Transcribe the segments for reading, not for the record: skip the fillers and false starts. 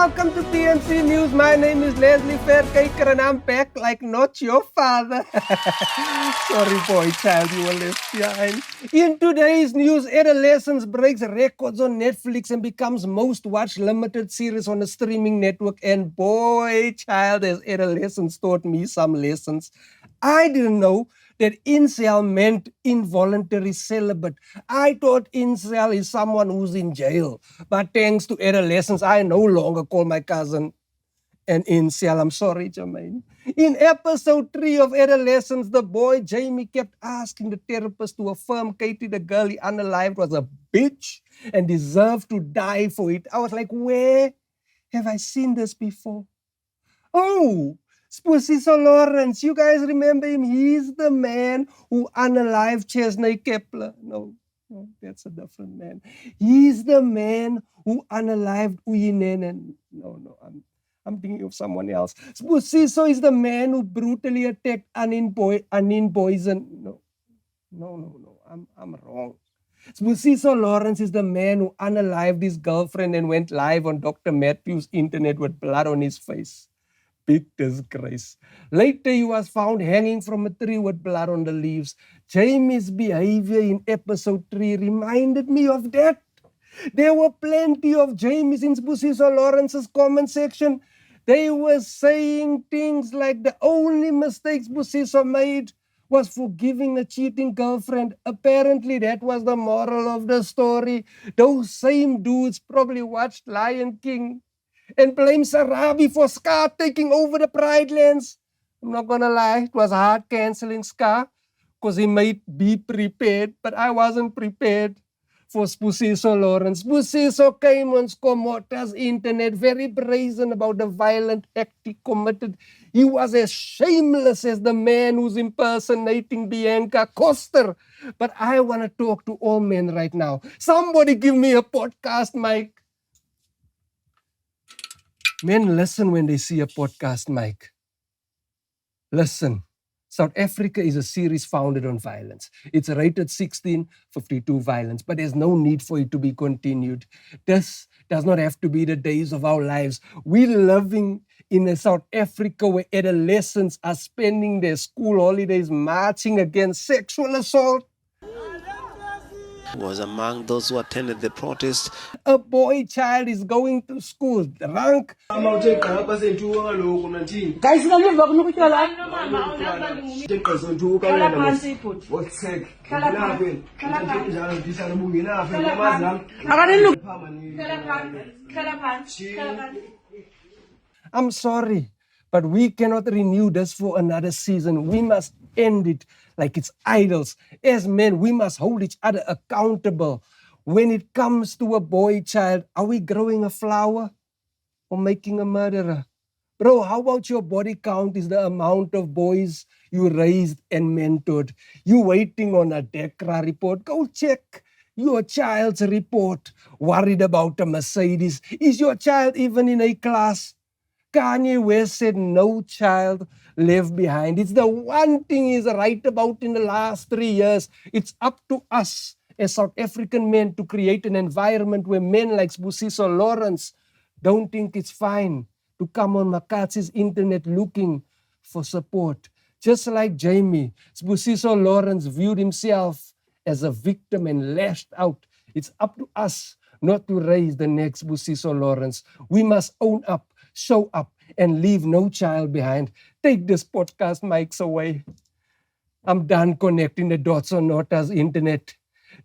welcome to PNC News. My name is Leslie Faircaker and I'm back like not your father. Sorry, boy, child, you were left behind. In today's news, Adolescence breaks records on Netflix and becomes most watched limited series on a streaming network. And boy, child, has Adolescence taught me some lessons. I didn't know that incel meant involuntary celibate. I thought incel is someone who's in jail. But thanks to Adolescence, I no longer call my cousin an incel. I'm sorry, Jermaine. In episode 3 of Adolescence, the boy Jamie kept asking the therapist to affirm Katie, the girl he unalived, was a bitch and deserved to die for it. I was like, where have I seen this before? Oh, Spusiso Lawrence, you guys remember him? He's the man who unalived Chesney Kepler. No, that's a different man. He's the man who unalived Uyinene. No, I'm thinking of someone else. Spusiso is the man who brutally attacked Anin Boysen. No, I'm wrong. Spusiso Lawrence is the man who unalived his girlfriend and went live on Dr. Matthew's internet with blood on his face. Big disgrace. Later, he was found hanging from a tree with blood on the leaves. Jamie's behavior in episode 3 reminded me of that. There were plenty of Jamies in Spusiso Lawrence's comment section. They were saying things like the only mistake Spusiso made was forgiving a cheating girlfriend. Apparently, that was the moral of the story. Those same dudes probably watched Lion King and blame Sarabi for Scar taking over the Pride Lands. I'm not gonna lie, it was hard cancelling Scar because he might be prepared, but I wasn't prepared for Spusiso Lawrence. Spusiso came on Skomota's internet very brazen about the violent act he committed. He was as shameless as the man who's impersonating Bianca Koster. But I want to talk to all men right now. Somebody give me a podcast mic. Men listen when they see a podcast mic. Listen. South Africa is a series founded on violence. It's rated 1652 violence, but there's no need for it to be continued. This does not have to be the days of our lives. We're living in a South Africa where adolescents are spending their school holidays marching against sexual assault. Was among those who attended the protest. A boy child is going to school drunk. I'm sorry, but we cannot renew this for another season. We must end it like it's idols. As men, we must hold each other accountable. When it comes to a boy child, are we growing a flower or making a murderer? Bro, how about your body count is the amount of boys you raised and mentored? You waiting on a DECRA report? Go check your child's report. Worried about a Mercedes? Is your child even in a class? Kanye West said no child left behind. It's the one thing he's right about in the last 3 years. It's up to us as South African men to create an environment where men like Spusiso Lawrence don't think it's fine to come on Makatsi's internet looking for support. Just like Jamie, Spusiso Lawrence viewed himself as a victim and lashed out. It's up to us not to raise the next Spusiso Lawrence. We must own up, show up, and leave no child behind. Take this podcast mics away. I'm done connecting the dots on Nota's internet.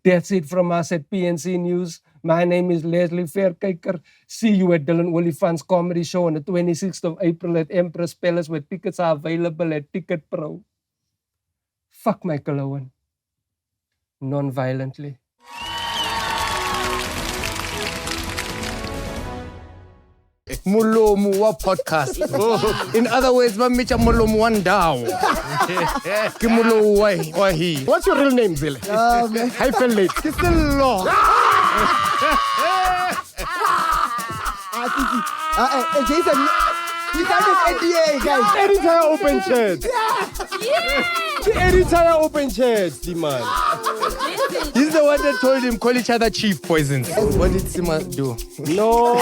That's it from us at PNC News. My name is Leslie Faircaker. See you at Dylan Oliphant's comedy show on the 26th of April at Empress Palace, where tickets are available at Ticket Pro. Fuck Michael Owen. Non-violently. Molomo wa podcast. In other words, mamicha molomo wa ndao. Ke molomo wa he. What's your real name, Zille? I feel late. It's still long. Jason, he signed NDA, guys. The entire open chat. The entire open chat, the man. He's the one that told him call each other chief poisons. What did Sima do? No.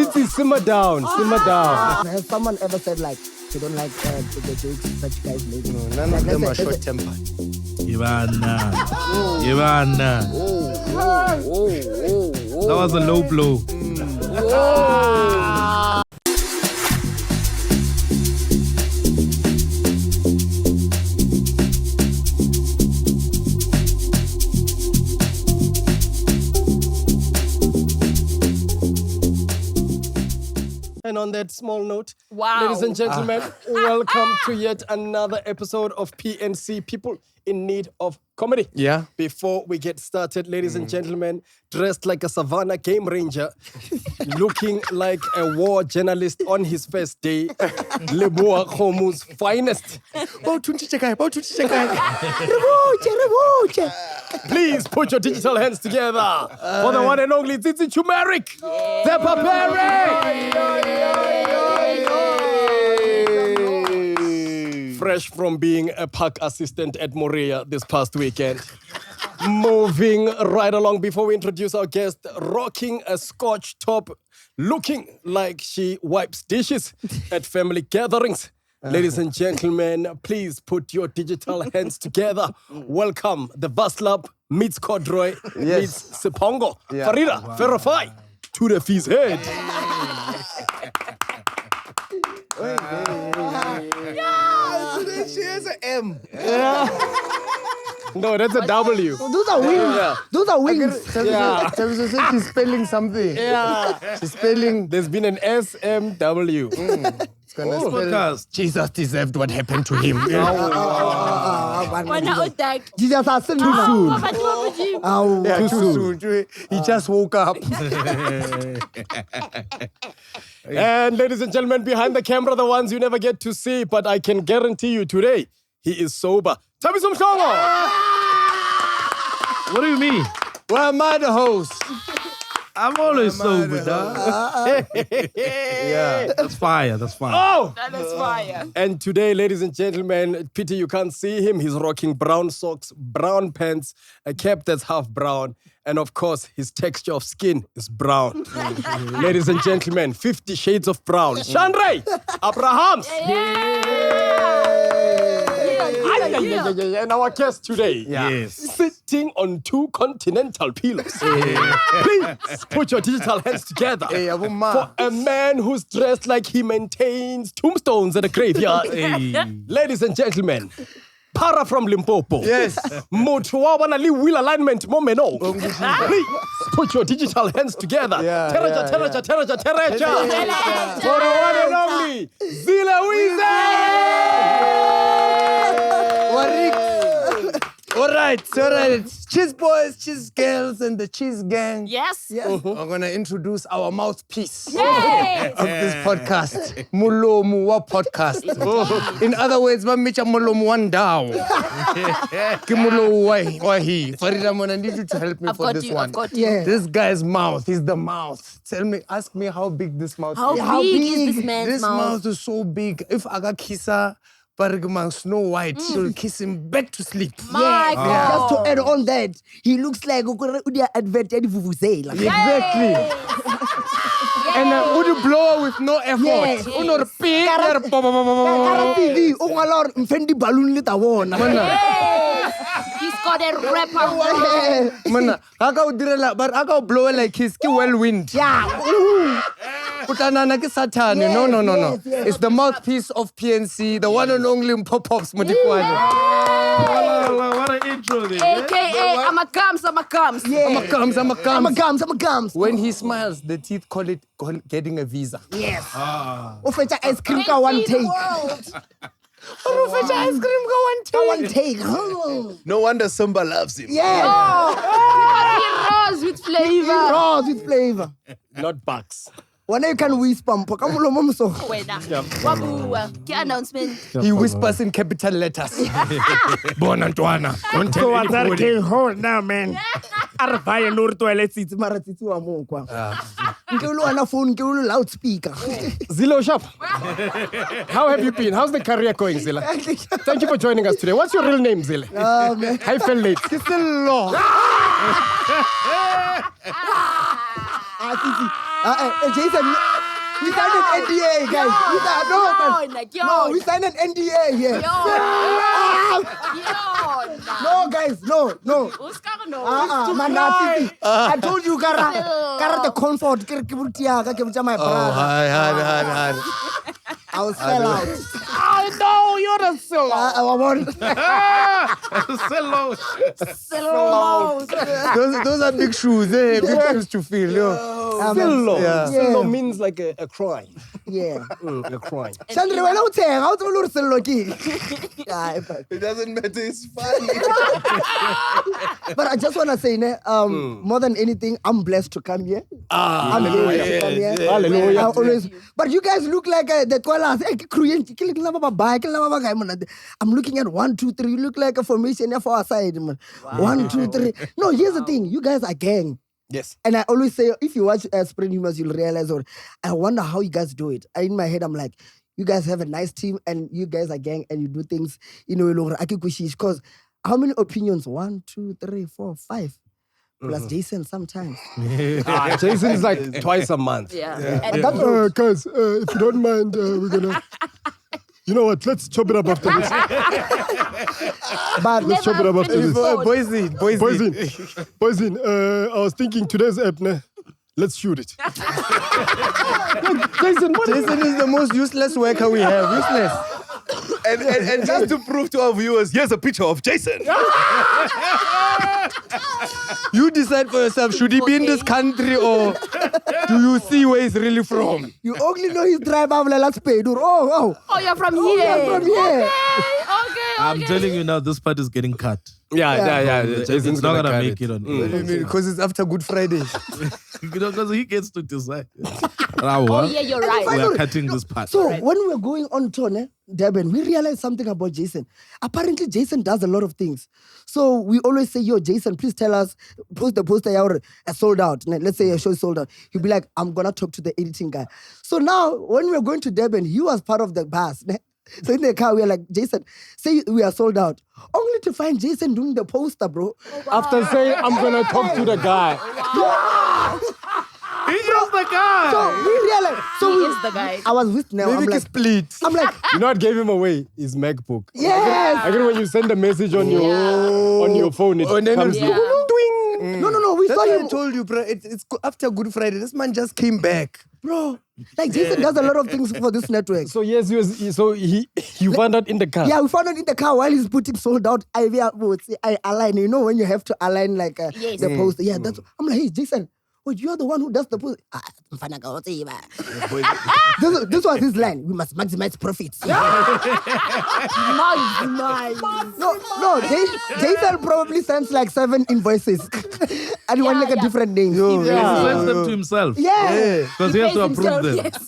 Tsitsi, simmer down. Has someone ever said like they don't like the jokes that you guys make? No, none of them are short-tempered. Ivana. That was a low blow. And on that small note, Wow. ladies and gentlemen, welcome to yet another episode of PNC, People in Need of Comedy. Yeah. Before we get started, ladies and gentlemen, dressed like a savannah game ranger, looking like a war journalist on his first day, Leboa Humours' finest. Please put your digital hands together for the one and only Tsitsi Chiumya, the Barbaric. Fresh from being a park assistant at Moria this past weekend. Moving right along before we introduce our guest, rocking a Scotch top, looking like she wipes dishes at family gatherings. Ladies and gentlemen, please put your digital hands together. Welcome the Vaslab meets Kodroy meets Sipongo. Farieda, Pharoahfi, to the fees head. She has an M. No, that's a W. Those are wings. Yeah. Those are wings. Thabng said she's spelling something. Yeah. She's spelling. There's been an SMW. It's gonna spell. Podcast. Jesus deserved what happened to him. Jesus has sent you soon. Yeah, too soon. He just woke up. And ladies and gentlemen, behind the camera, the ones you never get to see, but I can guarantee you today, he is sober. Mhlongo! What do you mean? Why am I the host? I'm always sober, dog. Yeah. That's fire. Oh! That is fire. And today, ladies and gentlemen, pity you can't see him. He's rocking brown socks, brown pants, a cap that's half brown, and of course, his texture of skin is brown. Ladies and gentlemen, 50 shades of brown. Shandray Abrahams! And our guest today, Yes. sitting on 2 continental pillows. Please put your digital hands together for a man who's dressed like he maintains tombstones at a graveyard. Ladies and gentlemen, Para from Limpopo. Yes. Motho wa wheel alignment momeno. Please put your digital hands together. Terraja. For the one and only ZILLE. All right. Cheese boys, cheese girls, and the cheese gang. Yes. We're going to introduce our mouthpiece Yay. of this podcast. Mhlongo wa podcast. In other words, Mamicha Mhlongo one down. Farieda, I need you to help me for this one. I've got you. Yeah. This guy's mouth, he's the mouth. Ask me how big this mouth How is. big is this man's This mouth? mouth is so big. If Aga kissa Snow White, she'll kiss him back to sleep. My God. Just to add on that, he looks like a advert at Vuvuzela. Exactly. And would you blow her with no effort? Yes. Unor ping. TV, ungalor mfendi balloon lita wona. He's got a rapper. Mana, aga blow her like his whirlwind. Yeah. Putanana ki Satan. No. Yes. It's the mouthpiece of PNC, the one and only Mpho Modikoane. What an intro there. AKA, I'm a gums. Yeah. I'm a gums. I'm a gums. When he smiles, the teeth call it getting a visa. Yes. Ufetha ice cream ka one take. Ufetha ice cream ka One take. No wonder Simba loves him. Yeah. Rose with flavor. Rose with flavor. Not bucks. When you can whisper, Key announcement. He whispers in capital letters. Bonantwana. Don't tell anybody. Hold now, man. Arvaya nur toilet seats. Maratitsu wa mo kwa. Nkulu ana phone, nkulu loudspeaker. ZILLE Shop. How have you been? How's the career going, ZILLE? Thank you for joining us today. What's your real name, ZILLE? Man. I felt late. Jason, we signed an NDA, guys. We signed an NDA here. No, guys, no. Man, I told you, Kara the comfort. My brother. Hi. I was fell out. Oh, no, you're a Sellout. Those are big shoes. Big shoes to fill. Zillo. Yeah. Zillo means like a crime. Yeah. A crime. Chandra, when I was saying, how to look so lucky. It doesn't matter. It's funny. But I just want to say, more than anything, I'm blessed to come here. I'm blessed to come here. Hallelujah. But you guys look like the koalas. I'm looking at 1, 2, 3. You look like a formation for our side. Man. 1, 2, 3. No, here's the thing. You guys are gang. Yes. And I always say, if you watch Spring Humours, you'll realize, or I wonder how you guys do it. In my head, I'm like, you guys have a nice team and you guys are gang and you do things, because how many opinions? 1, 2, 3, 4, 5. Plus Jason sometimes. Jason is like twice a month. Yeah. Guys, if you don't mind, we're gonna... You know what? Let's chop it up after this. But Let's chop it up after this. Poison. I was thinking today's app, let's shoot it. Jason is the most useless worker we have. Useless. And just to prove to our viewers, here's a picture of Jason. You decide for yourself, should he be in this country or do you see where he's really from? you only know his tribe of Let's pay. Oh, you're from here. You're from here. Okay. I'm telling you now, this part is getting cut. Yeah. Jason's It's not gonna make it on. Because it's after Good Friday. Because he gets to decide. Oh, yeah, you're right. We are cutting this part. So when we were going on tour, Durban, we realized something about Jason. Apparently, Jason does a lot of things. So we always say, yo, Jason, please tell us, post the poster sold out. Let's say your show is sold out. He'll be like, I'm going to talk to the editing guy. So now, when we were going to Durban, he was part of the bus. So in the car, we are like, Jason, say we are sold out. Only to find Jason doing the poster, bro. Oh, wow. After saying, I'm going to talk to the guy. He is the guy. So we realized. He is the guy. I was with Nell. Maybe I'm split. You know what gave him away? His MacBook. Yes. Again, when you send a message on your phone, it comes No. We That's saw why him. I told you, bro. It's after Good Friday. This man just came back. Bro, like Jason does a lot of things for this network. So yes, you found out in the car. Yeah, we found out in the car while he's putting sold out. I align. You know when you have to align like the poster. Yeah, that's. I'm like, hey, Jason. Wait, you're the one who does the post. This was his line. We must maximize profits. No. Jason probably sends like 7 invoices. And he wants like a different name. He sends them to himself. Yeah. Because he has to approve them. Yes.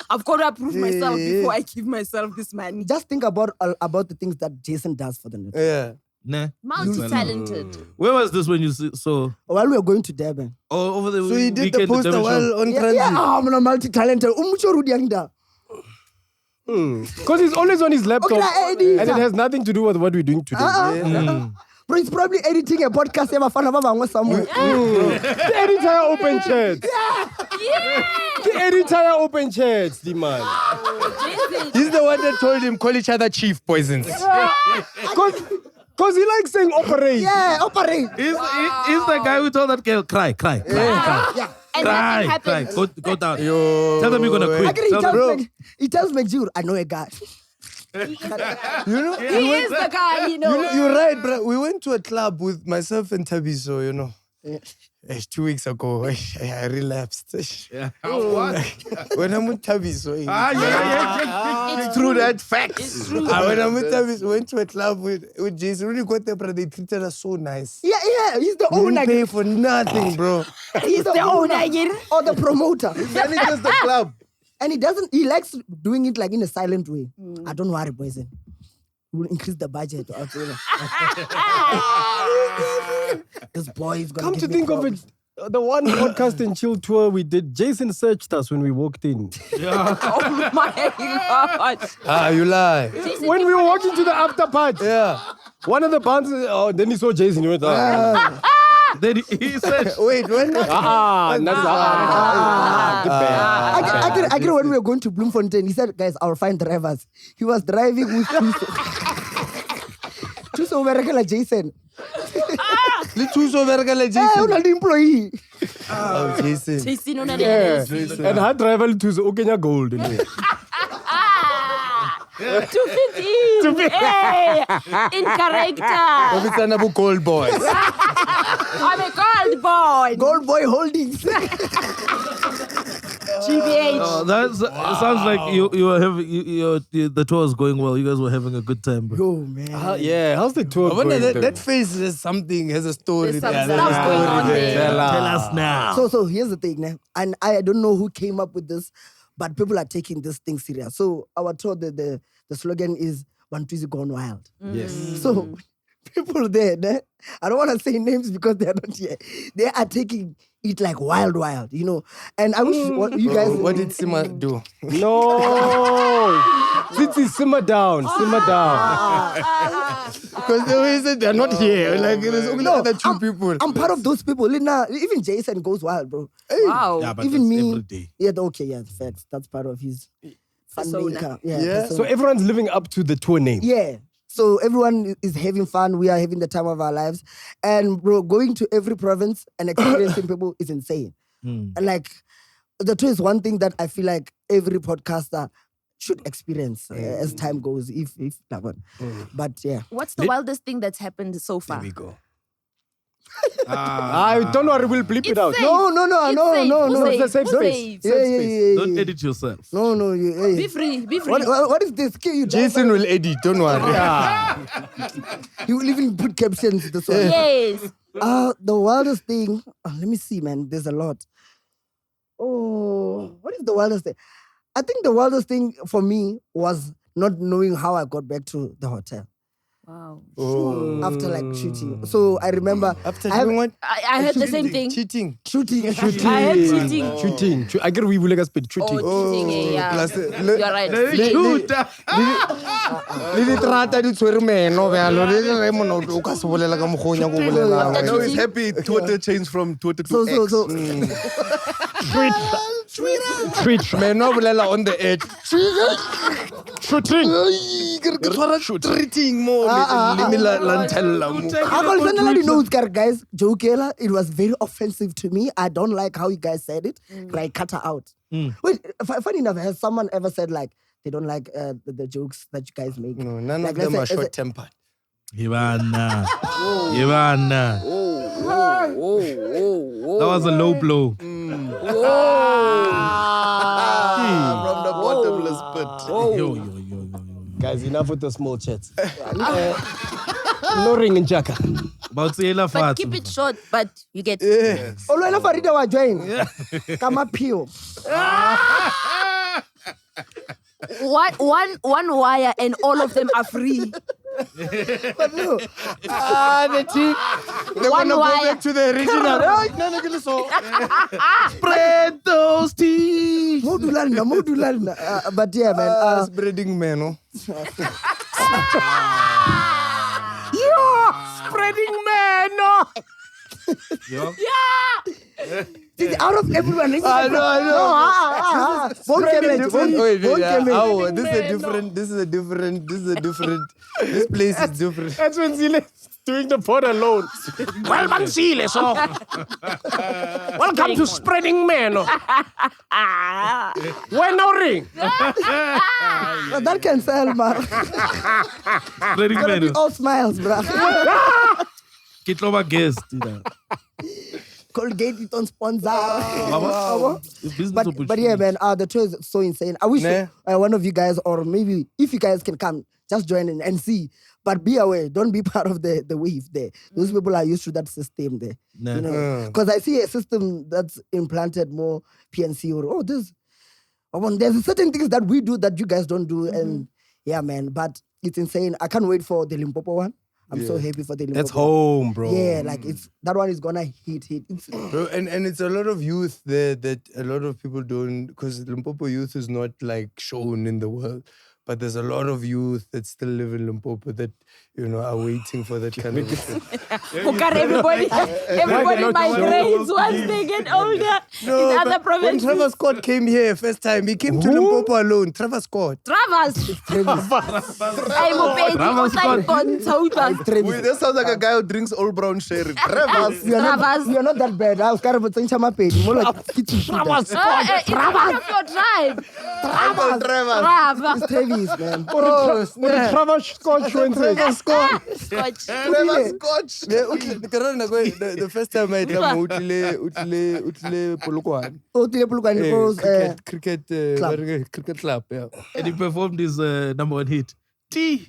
I've got to approve myself before I give myself this money. Just think about the things that Jason does for the network. Yeah. Nah. Multi-talented. Where was this when you saw? While we were going to Durban. Oh, over the So he did the weekend poster Durban show. while on Yeah, transit. I'm multi-talented. Because he's always on his laptop. Okay, and it has nothing to do with what we're doing today. Bro, he's probably editing a podcast somewhere. The entire open chats. The entire open chats, the man. He's the one that told him call each other chief poisons. Because he likes saying operate. Yeah, operate. He's the guy who told that girl, cry. Yeah. And Cry. nothing happens. Go down. Tell them you're going to quit. Actually, he tells MacG, I know a guy. You know? He is the guy, You're right, bro. We went to a club with myself and Thabiso, you know. 2 weeks ago, I relapsed. Yeah. What? When I'm with Thabiso. It's True that facts. It's true. When I'm with Thabiso, went to a club with Jason. When we got there, bro, they treated us so nice. Yeah, he's the We owner. didn't pay for nothing, bro. He's the owner or the promoter. Then it's just the club. And he likes doing it like in a silent way. I don't worry, boys. We'll increase the budget. This boy is going Come to think of it, the one podcast and chill tour we did, Jason searched us when we walked in. Oh my God. You lie. When we were walking to the after part, Yeah. one of the bands, then he saw Jason. He went, Then he said, Wait, when? I get when we were going to Bloemfontein, he said, guys, I'll find drivers. He was driving with Tuso Verekela Jason. Le thuso bereka le Hey, Jason. I'm an employee. Oh, Jason. Jason, And her driver to the Okenya Gold. 250. Hey, in character. Obitsana bu gold boys. I'm a gold boy. Gold Boy Holdings. GBH. oh, it sounds like you were having, the tour was going well. You guys were having a good time, bro. Yo, man. Yeah, how's the tour I wonder going? that face has something, has a story. There's some there. stuff going on there. Tell us now. So here's the thing, né? And I don't know who came up with this, but people are taking this thing serious. So our tour, the slogan is "Bantwizi Gone Wild." Yes. So people there, né? I don't want to say names because they are not here. They are taking it like wild, you know. And I wish you guys. What did Sima do? No. Tsitsi, simmer down. Because they always said they're not here. Like, there's only other two people. I'm part of those people. Lina, even Jason goes wild, bro. Wow. Yeah, but Even that's me. every day. Yeah, okay, yeah, facts. That's part of his fun Persona. maker. Yeah. persona. So everyone's living up to the tour name. Yeah. So everyone is having fun. We are having the time of our lives. And bro, going to every province and experiencing people is insane. And like, the tour is one thing that I feel like every podcaster should experience as time goes, if that one. But yeah. What's the wildest thing that's happened so far? There we go. Don't worry, we'll bleep it out. safe. No. It's a safe space. Yeah. Don't edit yourself. No. Hey. Be free. What is this? You Jason will edit, don't worry. He will even put captions to this one. Yes. The wildest thing. Let me see, man. There's a lot. Oh, what is the wildest thing? I think the wildest thing for me was not knowing how I got back to the hotel Wow. after like shooting. So I remember After I have- doing what? I heard the same thing. Cheating. shooting. I heard cheating. Shooting. I get we will like speed shooting. Cheating, yeah. Plus, You're right. le ditrata di tshwere meno bjalo le re mono o ka se bolela ka mogonya go bolelang. I know He's happy. Twitter changed from Twitter to X. So Meno o bolela on the edge. Treating mo le me la ntella mo. I can send a notes, guys. Jokela, it was very offensive to me. I don't like how you guys said it. Like, cut her out. Wait, funny enough, has someone ever said like they don't like the jokes that you guys make? No, none Like, of them are let's say- short-tempered. Ivana. That was a low blow. From the bottomless pit. Yo. Guys, enough with the small chats. No ring in Jaka. About Sela But Fat. keep it short, but you get Olwena Farieda wa join. Kama pio. one wire and all of them are free. But no. The team. They want to go wire. back to the original. Spread those teeth. Modulanda. But yeah, man. Spreading meno. Spreading man. No. It's out of everyone. I know. Phone camera. Phone camera. This is a different. This place is different. That's when Zille is doing the pod alone. Welcome, Zille, so. Welcome to Spreading Man. When no ring. That can sell, man. Spreading Gonna be menu. all smiles, bro. Kitlova guest. Colgate it on sponsor. Business But yeah, man, the tour is so insane. I wish one of you guys, or maybe if you guys can come, just join in and see. But be aware, don't be part of the wave there. Those people are used to that system there. Nah. You know, because I see a system that's implanted more PNC or there's certain things that we do that you guys don't do, and yeah, man. But it's insane. I can't wait for the Limpopo one. I'm so happy for the Limpopo. That's home, bro. Yeah, like that one is gonna hit. Bro, and it's a lot of youth there that a lot of people don't, because Limpopo youth is not like shown in the world. But there's a lot of youth that still live in Limpopo that, are waiting for that kind of thing. Everybody migrates once they get older in other When provinces. Trevor Scott came here first time, he came to Limpopo alone. Trevor Scott. Travas. Wait, that sounds like a guy who drinks Old Brown Sherry. Trevor. You are not that bad. I was kind of saying Chamapedi. More like Kitty. It's part of your tribe. Uncle Trevor. Travas. Travis, man. Trevor Scott Trevor Scott. Scotch. Trevor Scotch. The first time I met him, Utile Polokwane. Cricket club, yeah. And he performed his number one hit. T.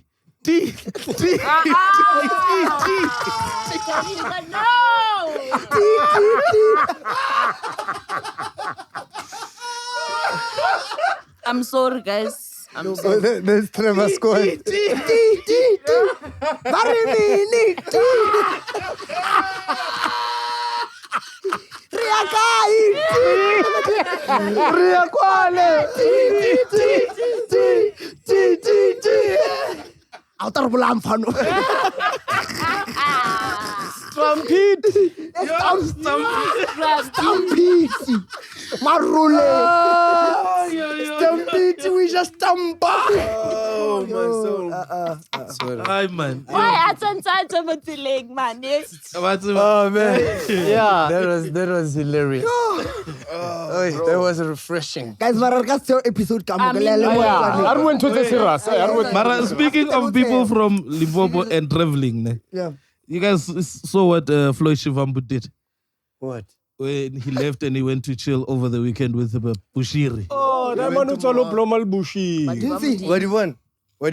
I'm sorry, guys. I'm sorry. There's Trevor Scott. Stampede. Marule. Stampede, we just stampa. Oh, my soul. Sorry. Hi, man. Why at Metsileng, man? Oh, man. Yeah. That was hilarious. That was refreshing. Guys, Mararkas episode come. Mara, speaking of people from Limpopo and traveling, ne? Yeah. You guys saw what Floyd Shivambu did What? when he left and he went to chill over the weekend with Bushiri. Oh, that man is all Blomal Bushi. What do you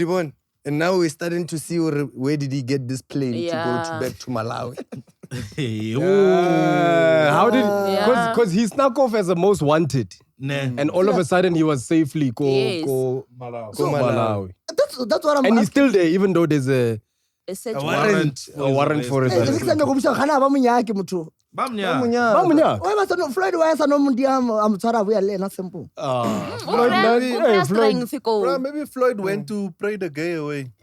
want? And now we're starting to see where did he get this plane to go back to Malawi. How did? Because he snuck off as the most wanted, and all of a sudden he was safely go Malawi. That's what I'm And he's still there, even though there's a warrant for his arrest. Floyd Bro, maybe Floyd went to pray the gay away.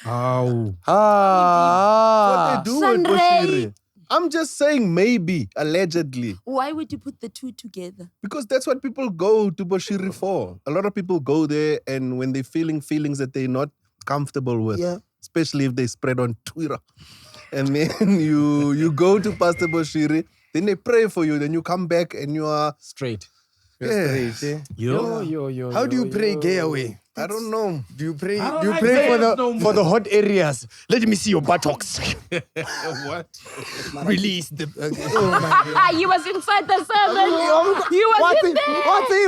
Oh. What they do with Bushiri. I'm just saying maybe, allegedly. Why would you put the two together? Because that's what people go to Bushiri for. A lot of people go there and when they're feeling feelings that they're not comfortable with, especially if they spread on Twitter. And then you go to Pastor Bushiri, then they pray for you, then you come back and you are Straight. Straight, Yo. How do you pray gay away? I don't know. Do you pray for the hot areas? Let me see your buttocks. What? Release the He was inside the sermon. He was in there.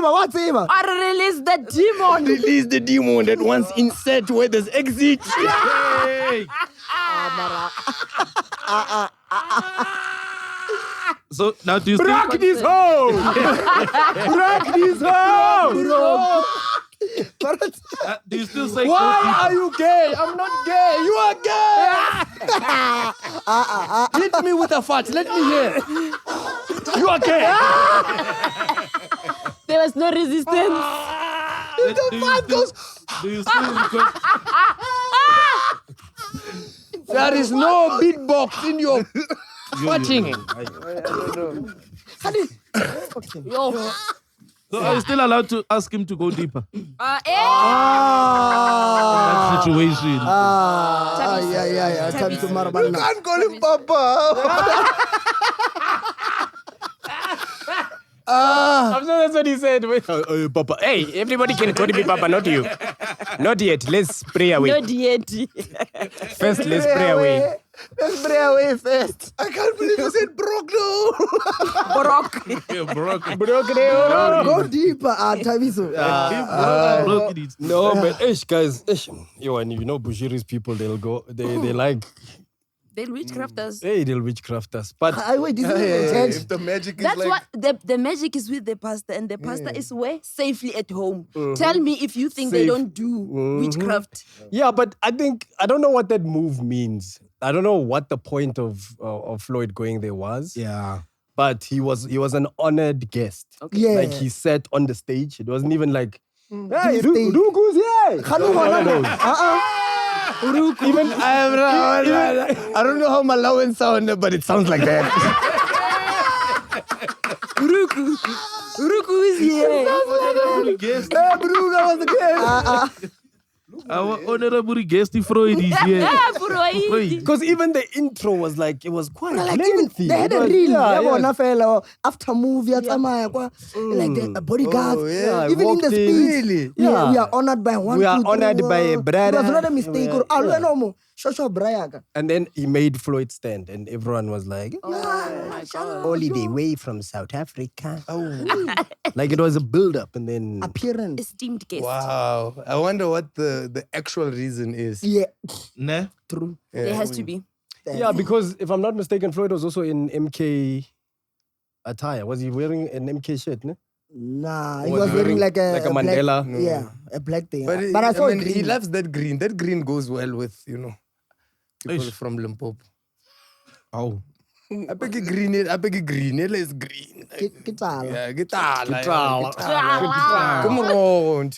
What's him? Or release the demon. Release the demon that wants insert where there's exit. So now do you still Rock this hole! Rock this hole! do you still say Why are you gay? I'm not gay. You are gay. Hit me with a fart. Let me hear. You are gay. There was no resistance. do you still There is no beatbox in your farting. Yo. So are you still allowed to ask him to go deeper? That situation. Time to You can't call him Papa. I'm sure that's what he said. Papa. Hey, everybody can call me Papa, not you. Not yet. Let's pray away. Not yet. First, let's pray away. Let's pray away first. I can't believe you said broke though. Broke. Go deeper. Taviso. No, but guys, yo, and you know Bushiri's people, they'll go, they like, They'll witchcraft us. hey, they'll witchcraft us. But Wait, this is If the magic is That's like... what the magic is with the pastor, and the pastor is where? Safely at home. Tell me if you think they Safe. don't do witchcraft. yeah, but I don't know what that move means. I don't know what the point of Floyd going there was. Yeah. But he was an honored guest. Okay. Yeah. Like he sat on the stage. It wasn't even like Hey, Ruku's here. Even I don't know how Malawian sounded, but it sounds like that. Uruku is here. Bruga was the guest. Our honorable guest, Floyd, is here. Because even the intro was like, it was quite Like lengthy. even they had It a was- reel. yeah, Yeah, yeah. fella after movie like the bodyguards. Oh, yeah. Even in walked the in. speech. Really? Yeah, we are honored by one. We are 2, 3, honored by a brother. It was not a mistake. Yeah. Or no more. Shosho Brayaga. And then he made Floyd stand, and everyone was like, "Only the way from South Africa." Like it was a build-up, and then Appearance. Esteemed guest. Wow. I wonder what the actual reason is. Yeah. Nah. True. There has to be. yeah, because if I'm not mistaken, Floyd was also in MK attire. Was he wearing an MK shirt? No? Nah, he Was was wearing like a like a Mandela? Black, yeah, a black thing. But, I saw mean, green. he loves that green. That green goes well with, people from Limpopo. Oh. I beg a green. It is green. Kitala. Yeah, guitar. Guitar. Come on.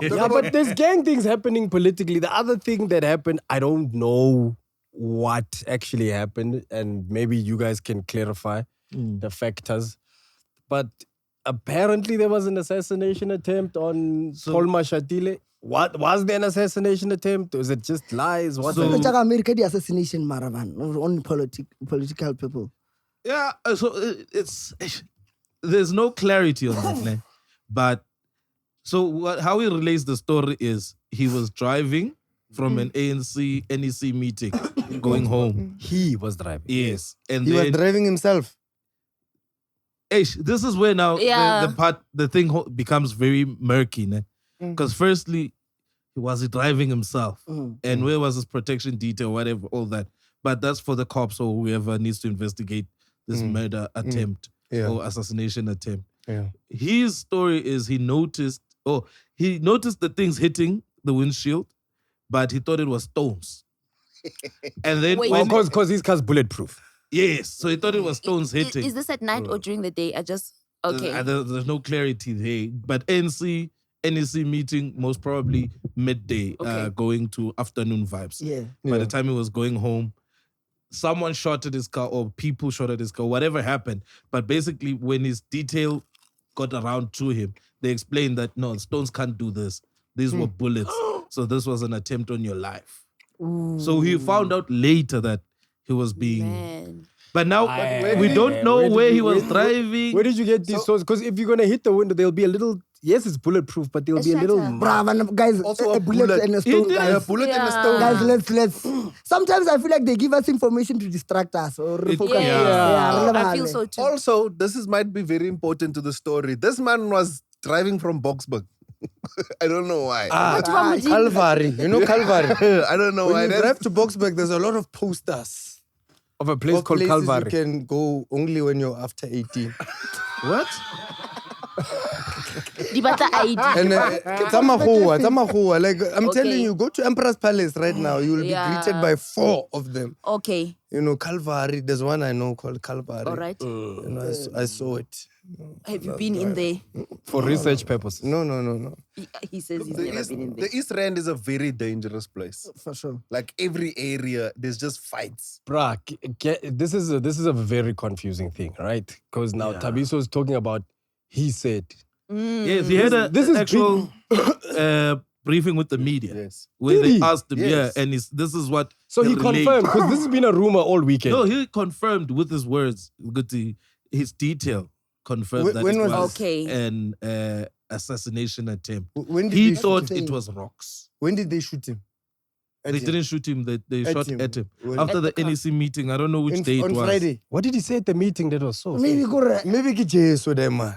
Yeah, but there's gang things happening politically. The other thing that happened, I don't know what actually happened, and maybe you guys can clarify the factors. But apparently there was an assassination attempt on Paul Mashatile. What was there an assassination attempt? Was it just lies? What? So- America, the assassination maravan on political people. Yeah, so it's there's no clarity on that, né? But so how he relates the story is he was driving from an ANC NEC meeting, going home. He was driving. Yes, and He was then driving himself. this is where now Yeah. the thing becomes very murky, né? Because firstly, was he driving himself, and where was his protection detail, whatever, all that. But that's for the cops or whoever needs to investigate this murder attempt or assassination attempt. Yeah. His story is he noticed the things hitting the windshield, but he thought it was stones. And then Wait. Because his car's bulletproof. yes, so he thought it was stones hitting. Is this at night or during the day? Okay. There's no clarity there. But NEC meeting, most probably midday, Okay. going to afternoon vibes. Yeah. By the time he was going home, someone shot at his car or people shot at his car, whatever happened. But basically, when his detail got around to him, they explained that, no, stones can't do this. These were bullets. So this was an attempt on your life. So he found out later that he was being... Man. But now, we don't know where he was driving. Where did you get these stones? Because if you're going to hit the window, there'll be a little... Yes, it's bulletproof, but there'll be a little... shatter. Bravo, guys. Also a a bullet bullet. and a stone, It is. guys. A bullet and a Yeah. stone. Guys, let's. Sometimes I feel like they give us information to distract us or focus. I feel so too. Also, might be very important to the story. This man was driving from Boksburg. I don't know why. Calvary. You know Calvary? I don't know why. When you drive to Boksburg, there's a lot of posters. Of a place Of called places Calvary. you can go only when you're after 18. What? Di batla ID. And Tamahoa. Like, I'm Okay. telling you, go to Emperor's Palace right now. You will be Yeah. greeted by 4 of them. Okay. You know, Calvary. There's one I know called Calvary. All right. You know, I saw it. Have you been in there? For research purposes. No. He says he's never been in there. The East Rand is a very dangerous place. For sure. Like every area, there's just fights. Bruh, this is a very confusing thing, right? Because now Thabiso is talking about he said. Yes, he had This is actual briefing with the media. Yes. Where Did they he? asked him, Yes. and this is what So he relayed. confirmed, because this has been a rumor all weekend. No, he confirmed with his words, his detail confirmed that When it was was Okay. an assassination attempt. When did He they thought shoot him? it was rocks. When did they shoot him? At They him? didn't shoot him, they At shot him. at him. When- After At the the car. NEC meeting, I don't know which day it on was. Friday. What did he say at the meeting that was so? Maybe go. Maybe ke Jesu there, man.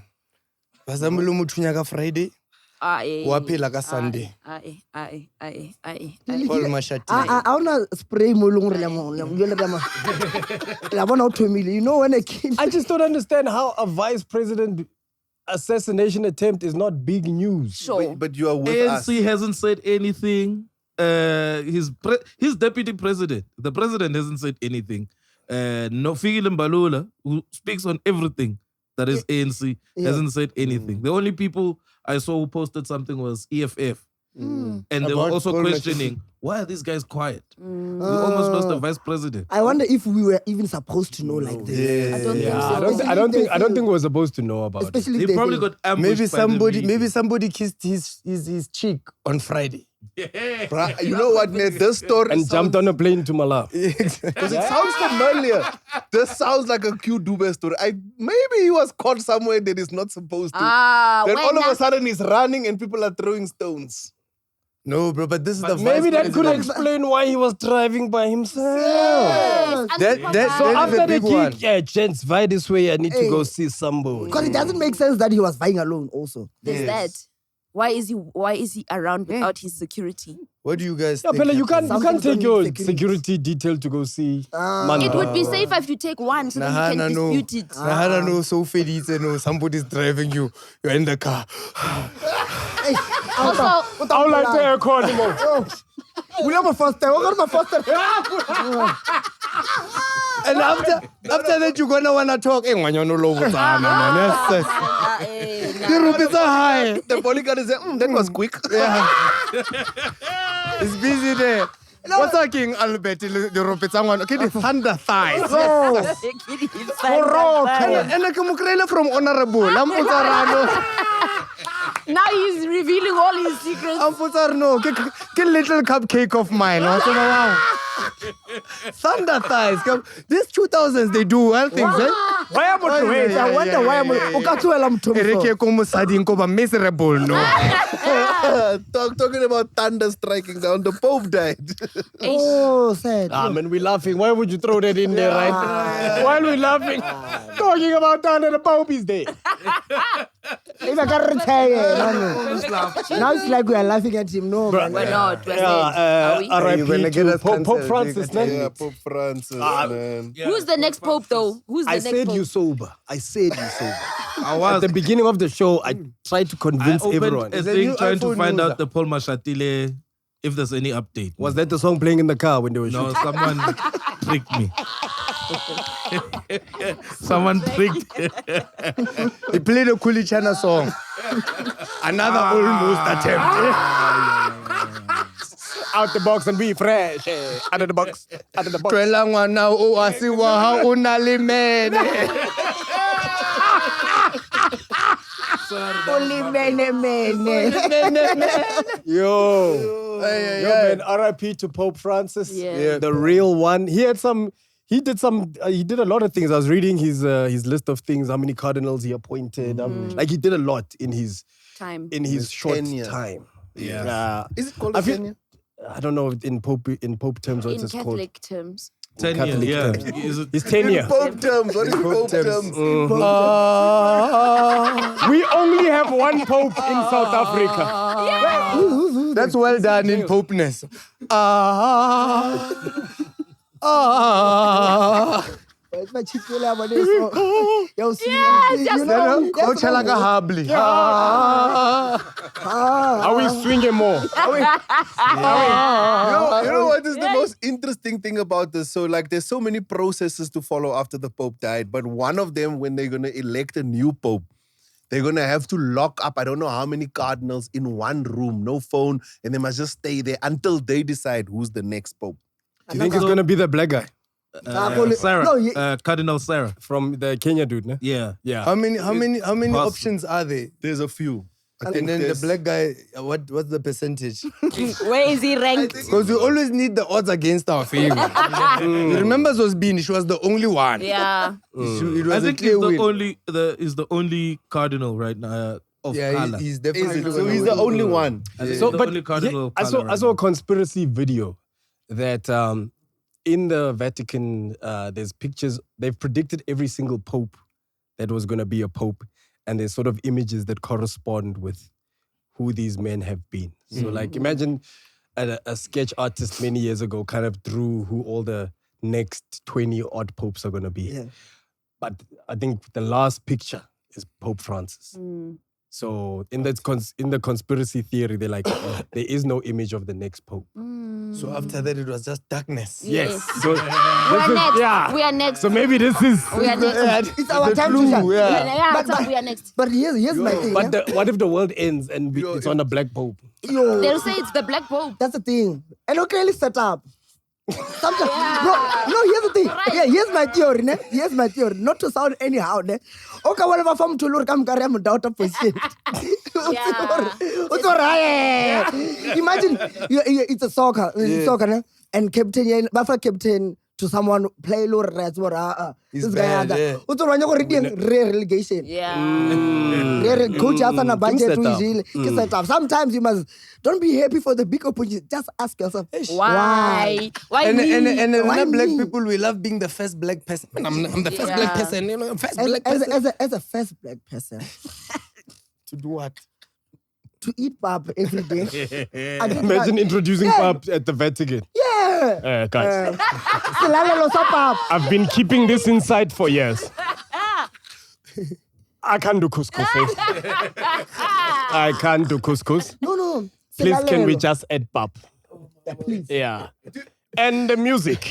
Bazamule mothunya ka Friday, wa phela ka Sunday. Aye. Paul Mashatile. I wanna spray mo long You know when a kid. I just don't understand how a vice president assassination attempt is not big news. Sure. But you are with us. ANC hasn't said anything. His deputy president, the president hasn't said anything. No, Fikile Mbalula, who speaks on everything that is ANC, hasn't said anything. The only people I saw who posted something was EFF. And they were About also Paul questioning, why are these guys quiet? We almost lost the vice president. I wonder if we were even supposed to know like this. I don't think Yeah, so. I don't think we're supposed to know about it. Especially They if they probably say- got ambushed Maybe somebody kissed his cheek on Friday. Bruh, you know what, man? This story And jumped on a plane to Malawi. because it sounds familiar. This sounds like a cute Dube story. Maybe he was caught somewhere that he's not supposed to. Then all of a sudden he's running and people are throwing stones. No, bro, but this is the Maybe vice that could president. explain why he was driving by himself. That So is after the the big one. gig, yeah, gents, via this way, I need to Hey. go see somebody. Because it doesn't make sense that he was buying alone also. There's that. Why is he around without his security? What do you guys Yeah, think? Pele, you happened? can't take your Security. security detail to go see Mando. It would be safer if you take one so that you can no. dispute it. Nahana no, so fedite no. Somebody's driving you. You're in the car. Also, I would like to aircon him. We have a foster. We're going to foster. And after that, you're gonna wanna talk. Eh, ngwanyana lo botsana, man. Yes, the rupees are high. The bodyguard is like, that was quick. Yeah. It's busy there. What's that king Albert? The rupees are one. Okay, the thunder thighs. And I come from honorable. I'm now he's revealing all his secrets. no. Get little cupcake of mine. Thunder thighs. These 2000s, they do well things, eh? Why am I wait? I wonder why I'm Ereke como sadinko ba miserable, no. Talking about thunder striking down, the Pope died. Oh, sad. Man, we're laughing. Why would you throw that in there, right? While we're laughing, talking about Thunder, the Pope is there. If I can retire, now it's like we are laughing at him. No, man. We're not. We're saying, are we? You're gonna R.I.P. get to us Pope cancelled. Francis, man. Yeah, Pope Francis, man. Who's the next pope, though? Who's the I next said pope? you sober. I said you sober. I was At the beginning of the show, I tried to I convince opened everyone. a The thing new trying to iPhone find user. out the Paul Mashatile if there's any update. Was that the song playing in the car when they were No, shooting? someone tricked me. Someone tricked. He played a Kulichana song. Another almost attempt. Out the box and be fresh. Out of the box. Out of the box. Twela ngwana o asiwa ha o na le mene. Only mene. Yo, Hey, man, R.I.P. to Pope Francis. Yeah. The real one. He did a lot of things. I was reading his list of things, how many cardinals he appointed. Like he did a lot in his Time. short tenure. time. Yeah. Is it called I a feel- tenure? I don't know in Pope terms what In it's called. Catholic terms. 10 Catholic years, terms. yeah. Is it- His tenure. Pope terms. What is Pope terms? We only have one Pope in South Africa. That's well done in Popeness. It's my chick. You see, just Go chalaka habli. Are we swinging more? You know what is the most interesting thing about this? So, like, there's so many processes to follow after the Pope died, but one of them, when they're going to elect a new Pope, they're going to have to lock up, I don't know how many cardinals in one room, no phone, and they must just stay there until they decide who's the next Pope. Do you think it's going to be the black guy Sarah, No, Cardinal Sarah. from the Kenya dude? No? Yeah. Yeah. How many Possible. options are there? There's a few. I And think then the there's- black guy, what's the percentage? Where is he ranked? Because we always need the odds against our favor. You remember Zosbini? She was the only one. Yeah. It I was a think clear win. he's the only cardinal right now of Yeah, color. he's definitely So he's the only one. I think So, the but only cardinal of I color saw a right conspiracy video that in the Vatican, there's pictures. They've predicted every single pope that was going to be a pope, and there's sort of images that correspond with who these men have been. So, like, imagine a sketch artist many years ago kind of drew who all the next 20 odd popes are going to be. Yeah. But I think the last picture is Pope Francis. So in the conspiracy theory, they're like, there is no image of the next pope. So after that, it was just darkness. Yes. So We are next. yeah. We are next. So maybe this is. We are next. It's our time to shine. We are next. But here's my thing. But what if the world ends and it's on a black pope? They'll say it's the Black Pope. That's the thing. And clearly set up. Sometimes, bro, no, here's the thing. Yeah, here's my theory, ne? Here's my theory. Not to sound anyhow, ne? Okay, whatever form to look, I'm carrying doubt of position. Imagine it's a soccer, ne? And captain, buffer captain to someone play low rats or He's this bad, guy. yeah. Rare relegation. Yeah. Coach has on a budget Set up. set up. Sometimes you must don't be happy for the big opportunity. Just ask yourself Why? Why And me? we're black me? people, we love being the first black person. I'm the first black person, you know, first black person. As a first black person To do what? to eat pap every day. I did Imagine not- introducing pap at the Vatican. Yeah. Guys, Silalo sa pap. I've been keeping this inside for years. I can't do couscous. I can't do couscous. No. Please, can we Silalelo. just add pap? Please. Yeah. And the music.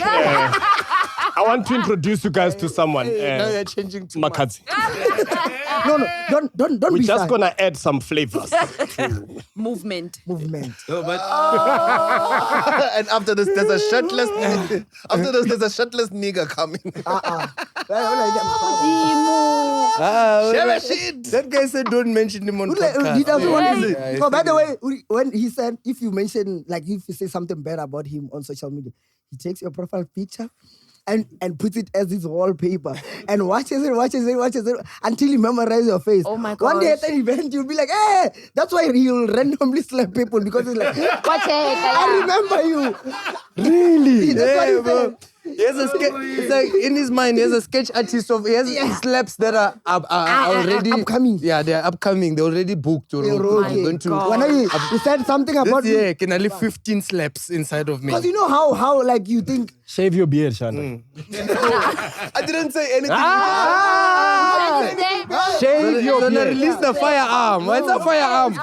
I want to introduce you guys to someone. Now you're changing to Makadzi. No, don't We're be just shy. gonna add some flavors. Movement. Movement. No, but And after this, there's a shirtless. After this, there's a shirtless nigga coming. That guy said don't mention him on podcast. What is Yeah, it? Oh, by the way, when he said if you mention, like if you say something bad about him on social media, he takes your profile picture and puts it as his wallpaper and watches it until he memorizes your face. Oh my One day gosh. at an event, you'll be like, hey, that's why he'll randomly slap people because he's like, Watch it. I remember you. Really? That's what he Yeah, bro. said. He has a sketch. It's like in his mind, he has a sketch artist of. He has slaps that are already upcoming. Yeah, they're upcoming. They're already booked. Or Okay. going to. God. When you said something about This year, can I leave 15 slaps inside of me? because you know how like you think Shave your beard, Shanda. I didn't say anything. Shave your Gonna beard. release the firearm. What's a firearm?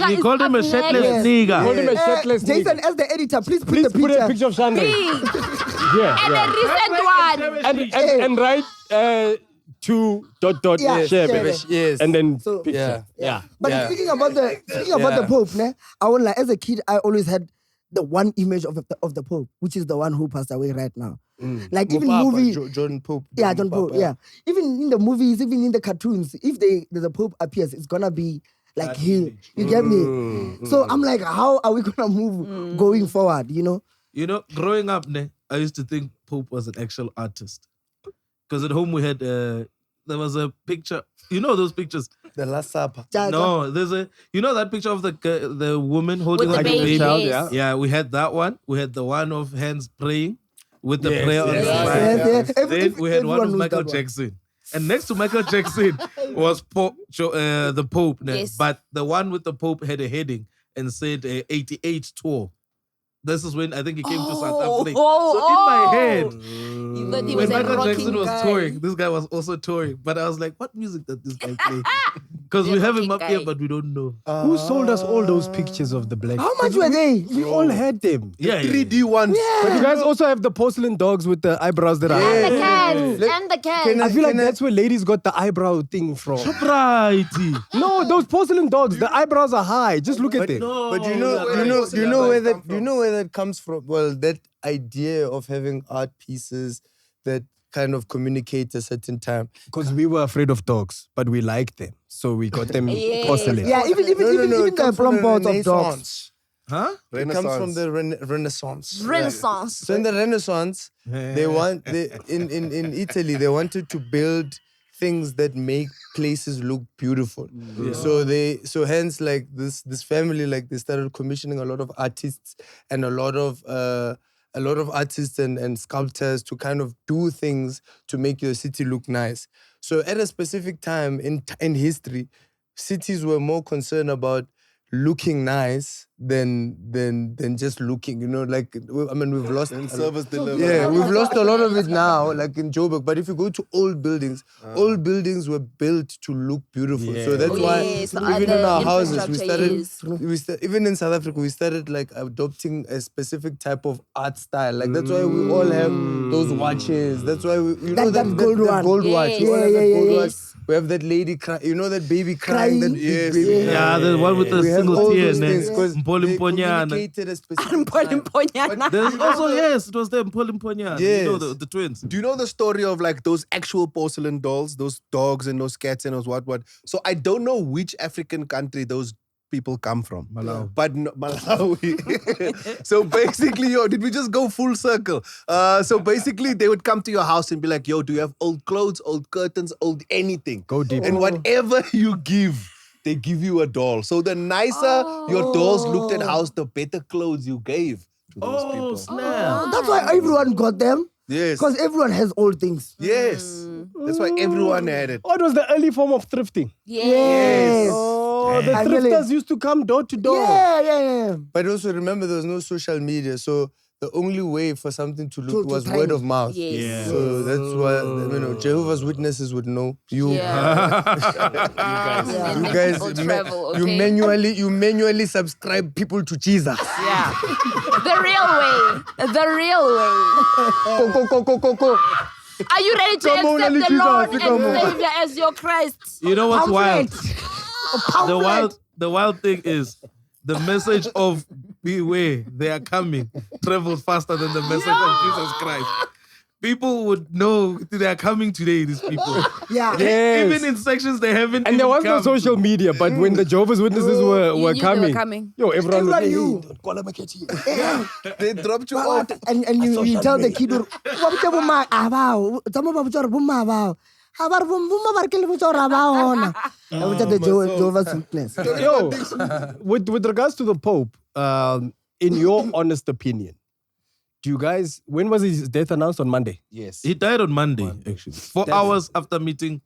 he called him a shirtless nigga. Called him a shirtless Jason, nigga. as the editor, please put Please the put a picture. picture of Shanda. Yeah. And a recent one. And write two ... Yeah, share, yeah, baby. yeah. Yes. And then So- picture. Yeah. Yeah. But Yeah. speaking about the Pope, ne, I would like as a kid, I always had the one image of the Pope, which is the one who passed away right now. Like even Mupapa, movie, John Pope. yeah, John Pope, yeah. Even in the movies, even in the cartoons, if the Pope appears, it's gonna be like him. You get me? So I'm like, how are we gonna move going forward? You know? You know, growing up, I used to think Pope was an actual artist. Because at home we had, there was a picture. You know those pictures? The Last Supper. No, there's you know that picture of the woman holding With the like a baby, baby? yes. Yeah, we had that one. We had the one of hands praying with the Yes, prayer on the yes, side. yes. Then we had one Everyone of knows Michael that one. Jackson. And next to Michael Jackson was the Pope. Yes. But the one with the Pope had a heading and said 88 tour. This is when I think he came to South Africa. So in my head, You thought he when was a Michael rocking Jackson was guy. touring, this guy was also touring. But I was like, what music does this guy play? Because we He's a have him rocking up here, guy. but we don't know. Who sold us all those pictures of the black? How much were they? We all had them. Yeah, 3D ones. But you guys also have the porcelain dogs with the eyebrows that are. And the cans. And the cans. I feel like that's where ladies got the eyebrow thing from. Right. No, those porcelain dogs, the eyebrows are high. Just look at them. But you know where that comes from? Well, that idea of having art pieces that kind of communicate a certain time. Because we were afraid of dogs, but we liked them. So we got them porcelain. Yeah, even it the comes from plum the pots of dogs. Renaissance. Huh? It comes from the Renaissance. Renaissance. So in the Renaissance, in Italy, they wanted to build things that make places look beautiful. So hence like this family, like they started commissioning a lot of artists and a lot of artists and sculptors to kind of do things to make your city look nice. So at a specific time in history, cities were more concerned about looking nice than just looking, you know, like, I mean, we've lost And service delivery. Yeah, we've lost a lot of it now, like in Joburg. But if you go to old buildings were built to look beautiful. So that's why Yes, even in our houses, infrastructure, we started, even in South Africa, we started like adopting a specific type of art style. Like that's why we all have those watches. That's why you know that gold watch. Yes. We all have that gold watch. Yes. We have that lady crying. You know that baby crying. That big baby. Yeah, the one with the We have single all tear. those things because Mpho they Mponyana. communicated a specific time. There's also, yes, it was them, Mpho Mponyana. You know, the twins. Do you know the story of like those actual porcelain dolls, those dogs and those cats and those what? So I don't know which African country those people come from. Malawi. But Malawi. So basically, did we just go full circle? So basically, they would come to your house and be like, yo, do you have old clothes, old curtains, old anything? Go deep. And whatever you give, they give you a doll. So the nicer your dolls looked at house, the better clothes you gave to those people. Snap. That's why everyone got them. Yes. Because everyone has old things. Yes. That's why everyone had it. Oh, it was the early form of thrifting. Yes. Oh, the I really- thrifters used to come door to door. Yeah. But also remember, there was no social media, so the only way for something to look To was trend. word of mouth. Yes. Yeah. So that's why Jehovah's Witnesses would know you. Yeah. You guys, Or travel, you okay? manually subscribe people to Jesus. Yeah. The real way. The real way. Go. Are you ready to Come on, accept the Jesus, Lord and come on. Savior as your Christ? You know what's wild? Pamphlet. The wild thing is the message of beware, they are coming, travels faster than the message of Jesus Christ. People would know they are coming today, these people. Yeah. Yes. Even in sections they haven't And there even was no come social to. media, but when the Jehovah's Witnesses You were knew they were coming, coming. yo, everyone was Everyone like, knew. call him a kitty. They dropped you What? off. And you tell the kid, "Wabutse boma abao." Some of them boma abao. Habar boma barkel butse abao ona. Wabutse the Jehovah's Witness. Yo, with regards to the Pope, in your honest opinion, do you guys, when was his death announced? On Monday? Yes. He died on Monday, actually. 4 hours after meeting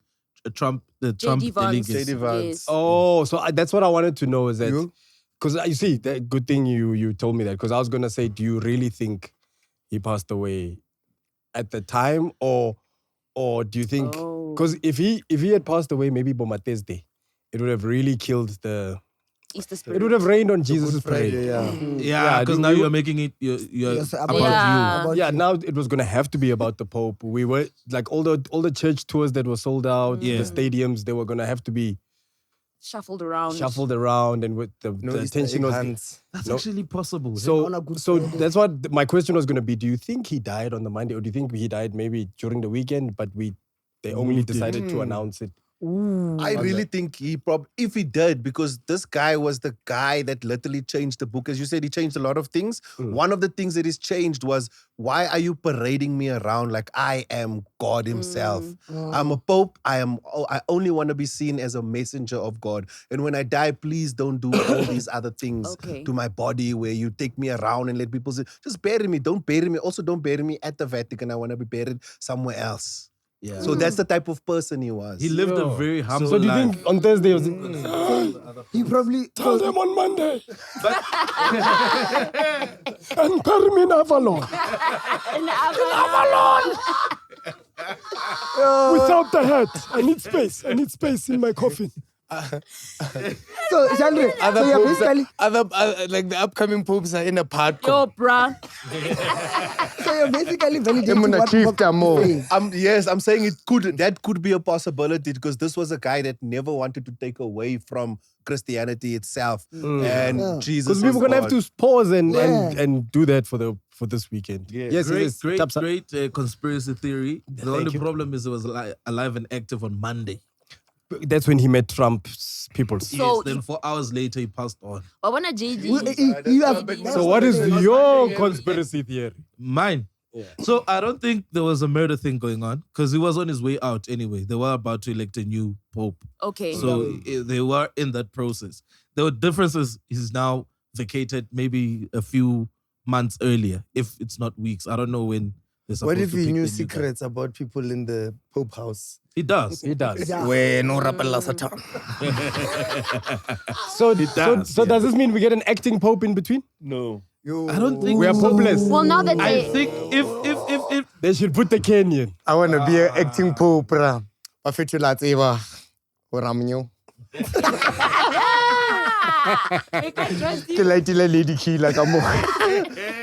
Trump, the Trump J.D. Vance. delegates. J.D. Vance. Yes. Oh, so that's what I wanted to know is that, You? because you see, that good thing you told me that, because I was going to say, do you really think he passed away at the time, or do you think, because if he had passed away maybe Bomate's Day, it would have really killed Easter it spirit. would have rained on Jesus' Friday, parade. yeah. Yeah, because now you are making it you're Yes, about Yeah. you. Yeah, now it was gonna have to be about the Pope. We were like all the church tours that were sold out, Yeah. the stadiums, they were gonna have to be Shuffled around. shuffled around, and with the No Easter attention egg was. hunts. That's No. actually possible. On a good So Friday. that's what my question was gonna be. Do you think he died on the Monday, or do you think he died maybe during the weekend, but they only Moved it. decided to announce it? I really think if he did, because this guy was the guy that literally changed the book. As you said, he changed a lot of things. One of the things that he's changed was, why are you parading me around like I am God himself? I'm a pope. I only want to be seen as a messenger of God. And when I die, please don't do all these other things Okay. to my body where you take me around and let people say, just bury me. Don't bury me. Also, don't bury me at the Vatican. I want to be buried somewhere else. Yeah. So that's the type of person he was. He lived a very humble So do you life. think on Thursday was He probably tell them on Monday and bury me in Avalon without the hat. I need space. I need space in my coffin. So, Chandra, so you're basically, Like the upcoming popes are in a part. Yo, bruh. so you're basically validating I'm gonna what achieve Bob that more. is saying. Yes, I'm saying that could be a possibility, because this was a guy that never wanted to take away from Christianity itself and Jesus. Because we were was gonna have God. to pause and Yeah. do that for this weekend. Yes, Great Tapsa. conspiracy theory. The only problem is it was alive and active on Monday. That's when he met Trump's people. So- Yes, then 4 hours later he passed on. I want a JD. You have, So what is your conspiracy theory? Mine. So I don't think there was a murder thing going on, because he was on his way out anyway. They were about to elect a new pope. Okay. So they were in that process. The difference is he's now vacated maybe a few months earlier, if it's not weeks. I don't know when What if he knew secrets about people in the Pope house? He does. He does. Where no rapella Satan. So does this mean we get an acting pope in between? No. I don't think We are popeless. Well, now that I they... think if They should put the Kenyan. I want to be an acting Pope, bra. Bafetula tseba go ramnyo. Ke lightile lady killer ka mo.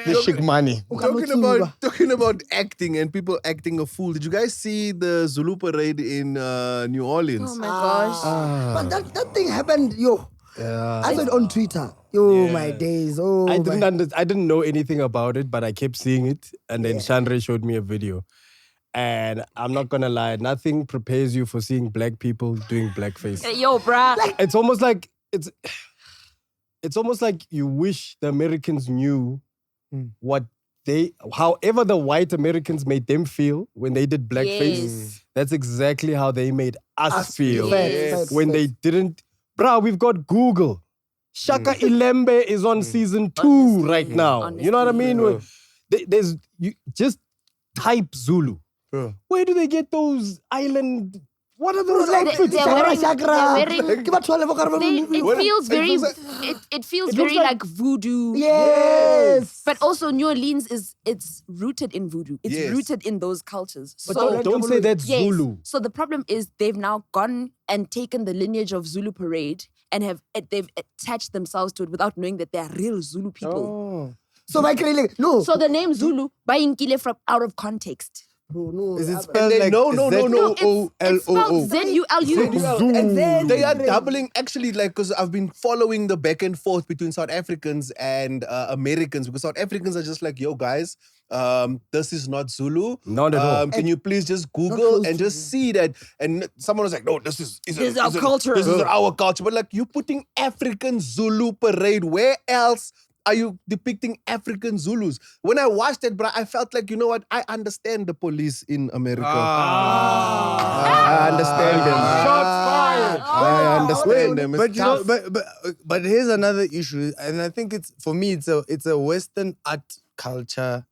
The chic money. Talking about acting and people acting a fool. Did you guys see the Zulu parade in New Orleans? Oh my gosh. But that thing happened, yo. Yeah. I saw it on Twitter. Yo, my days. Oh, I didn't know anything about it, but I kept seeing it. And then Chandra showed me a video. And I'm not gonna lie, nothing prepares you for seeing black people doing blackface. Yo, bruh. It's almost like it's almost like you wish the Americans knew however the white Americans made them feel when they did blackface. Yes. That's exactly how they made us feel Facts, when they didn't. Bruh, we've got Google. Shaka Ilembe is on season 2 right now. You know what I mean? You just type Zulu. Where do they get those island? What are those outfits? It feels very like voodoo. Yes. But also New Orleans it's rooted in voodoo. It's rooted in those cultures. But So don't say that's yes. Zulu. So the problem is they've now gone and taken the lineage of Zulu parade and they've attached themselves to it without knowing that they're real Zulu people. So by creating So the name Zulu by Nkile from out of context. Bro, no. Is it spelled like No, It's spelled ZULU. And then They are doubling, actually, like, because I've been following the back and forth between South Africans and Americans, because South Africans are just like, yo, guys, this is not Zulu. Not at all. Can you please just Google and just see that? And someone was like, no, this is our culture. This is our culture. But like, you putting African Zulu parade, where else are you depicting African Zulus? When I watched it, bro, I felt like, you know what? I understand the police in America. I understand them. Shots fired. I understand them. It's But you know, tough. but here's another issue, and I think it's a Western art culture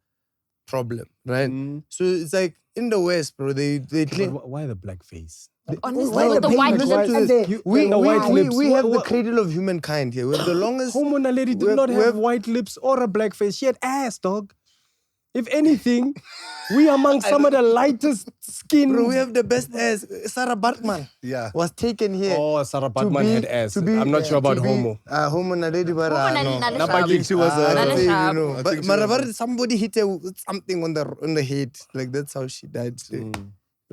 problem, right? So it's like in the West, bro, they claim. Why the blackface? Honestly, with the white lips. We have the What? cradle of humankind here. We have the longest. Homo lady did not have white lips or a blackface. She had ass, dog. If anything, we among some of the lightest skin. Bro, we have the best ass. Sarah Bartman was taken here. Oh, Sarah Batman had ass. I'm not sure about Homo. Homo na lady bara. Homo na No. lady She was Nale sharp. You know. But Maravar, somebody hit her with something on the head. Like that's how she died. It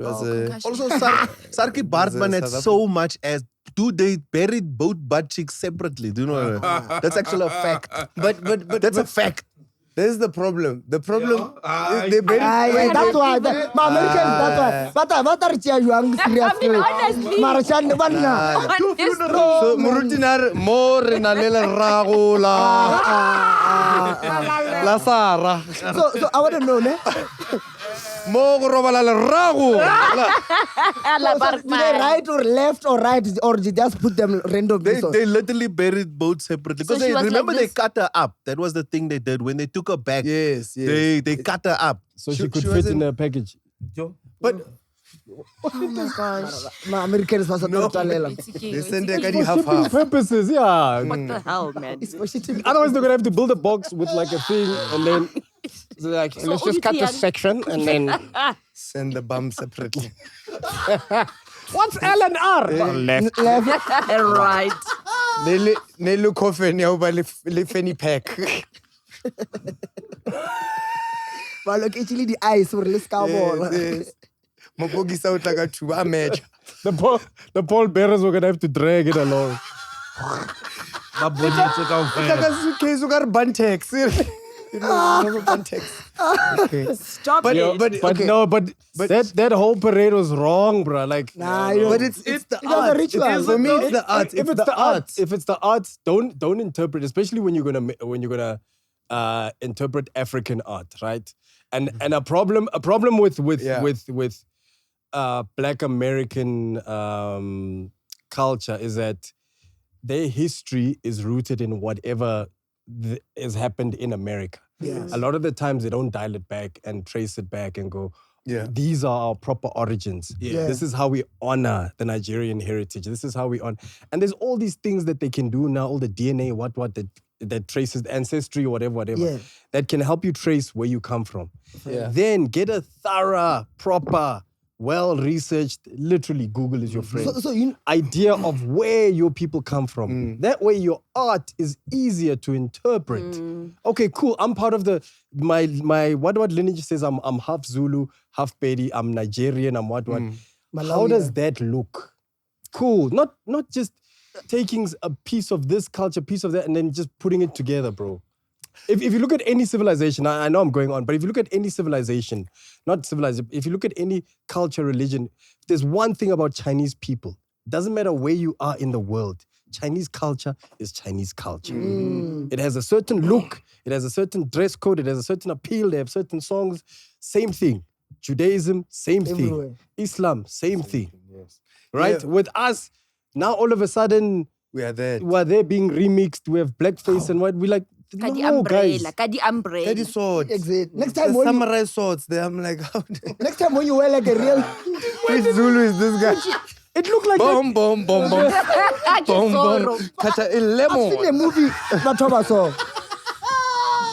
was Also, Sarki Bartman had so much ass. Dude, they buried both butt cheeks separately. Do you know that? That's actually a fact. But that's a fact. There's the problem. The problem is they buried. that's why. My Americans, that's why. What are you young? Seriously. honestly. Marashan the one So Murutinar more na lela rago la Sara. So I want to know, ne? Mo go robala le rago. Do they right or left or right, or you just put them random? They literally buried both separately. Because So she was remember like they this? cut her up. That was the thing they did. When they took her back, Yes. they cut her up. So she could fit in a package. But Oh my gosh. My Americans was not they send It's the half Shipping purposes, yeah. What the hell, man? Otherwise, they're gonna have to build a box with like a thing, and then it's like, let's just cut this section, and then send the bum separately. what's L and R? Left. Right. They look coffin ya ba le fanny pack. But look, actually the eyes were less cowboy. Yes. Mopogisa o tla ka thuba a match. The pallbearers were gonna have to drag it along. ba bonetse kaofela. Tla ka suitcase o ka re Bantex. You know, Bantex. Okay. Stop But it. But that whole parade was wrong, bro. Like, Nah, you know, But it's the was a art. ritual. For me, it's the art. if it's the art, if it's the arts, don't interpret, especially when you're gonna interpret African art, right? And a problem with Black American culture is that their history is rooted in whatever has happened in America. Yes. A lot of the times they don't dial it back and trace it back and go, Yeah. these are our proper origins. Yeah. This is how we honor the Nigerian heritage. This is how we honor. And there's all these things that they can do now, all the DNA, what that traces ancestry or whatever, Yeah. that can help you trace where you come from. Yeah. Then get a thorough, proper, well-researched, literally Google is your friend, So you idea of where your people come from. That way your art is easier to interpret. Okay, cool. I'm part of my what lineage says I'm half Zulu, half Pedi, I'm Nigerian, I'm what. How Malawi, does that look? Cool. Not just taking a piece of this culture, piece of that, and then just putting it together, bro. If you look at any civilization, I know I'm going on, but if you look at any civilization, not civilization, if you look at any culture, religion, there's one thing about Chinese people. Doesn't matter where you are in the world, Chinese culture is Chinese culture. It has a certain look, it has a certain dress code, it has a certain appeal, they have certain songs, same thing. Judaism, same Everywhere. thing. Islam, same thing. Right? With us, now all of a sudden, We are there. they're being remixed, we have blackface and what, we like, Kadi no, guys. umbrella, kadi umbrella. Daddy swords. Exactly. Next The time when you, samurai swords. There, I'm like, how? next time when you wear like a real Which Zulu is this guy? It looked like Boom, boom, boom, boom, boom, boom. Catch a I've seen a lemon. movie that Thomas saw.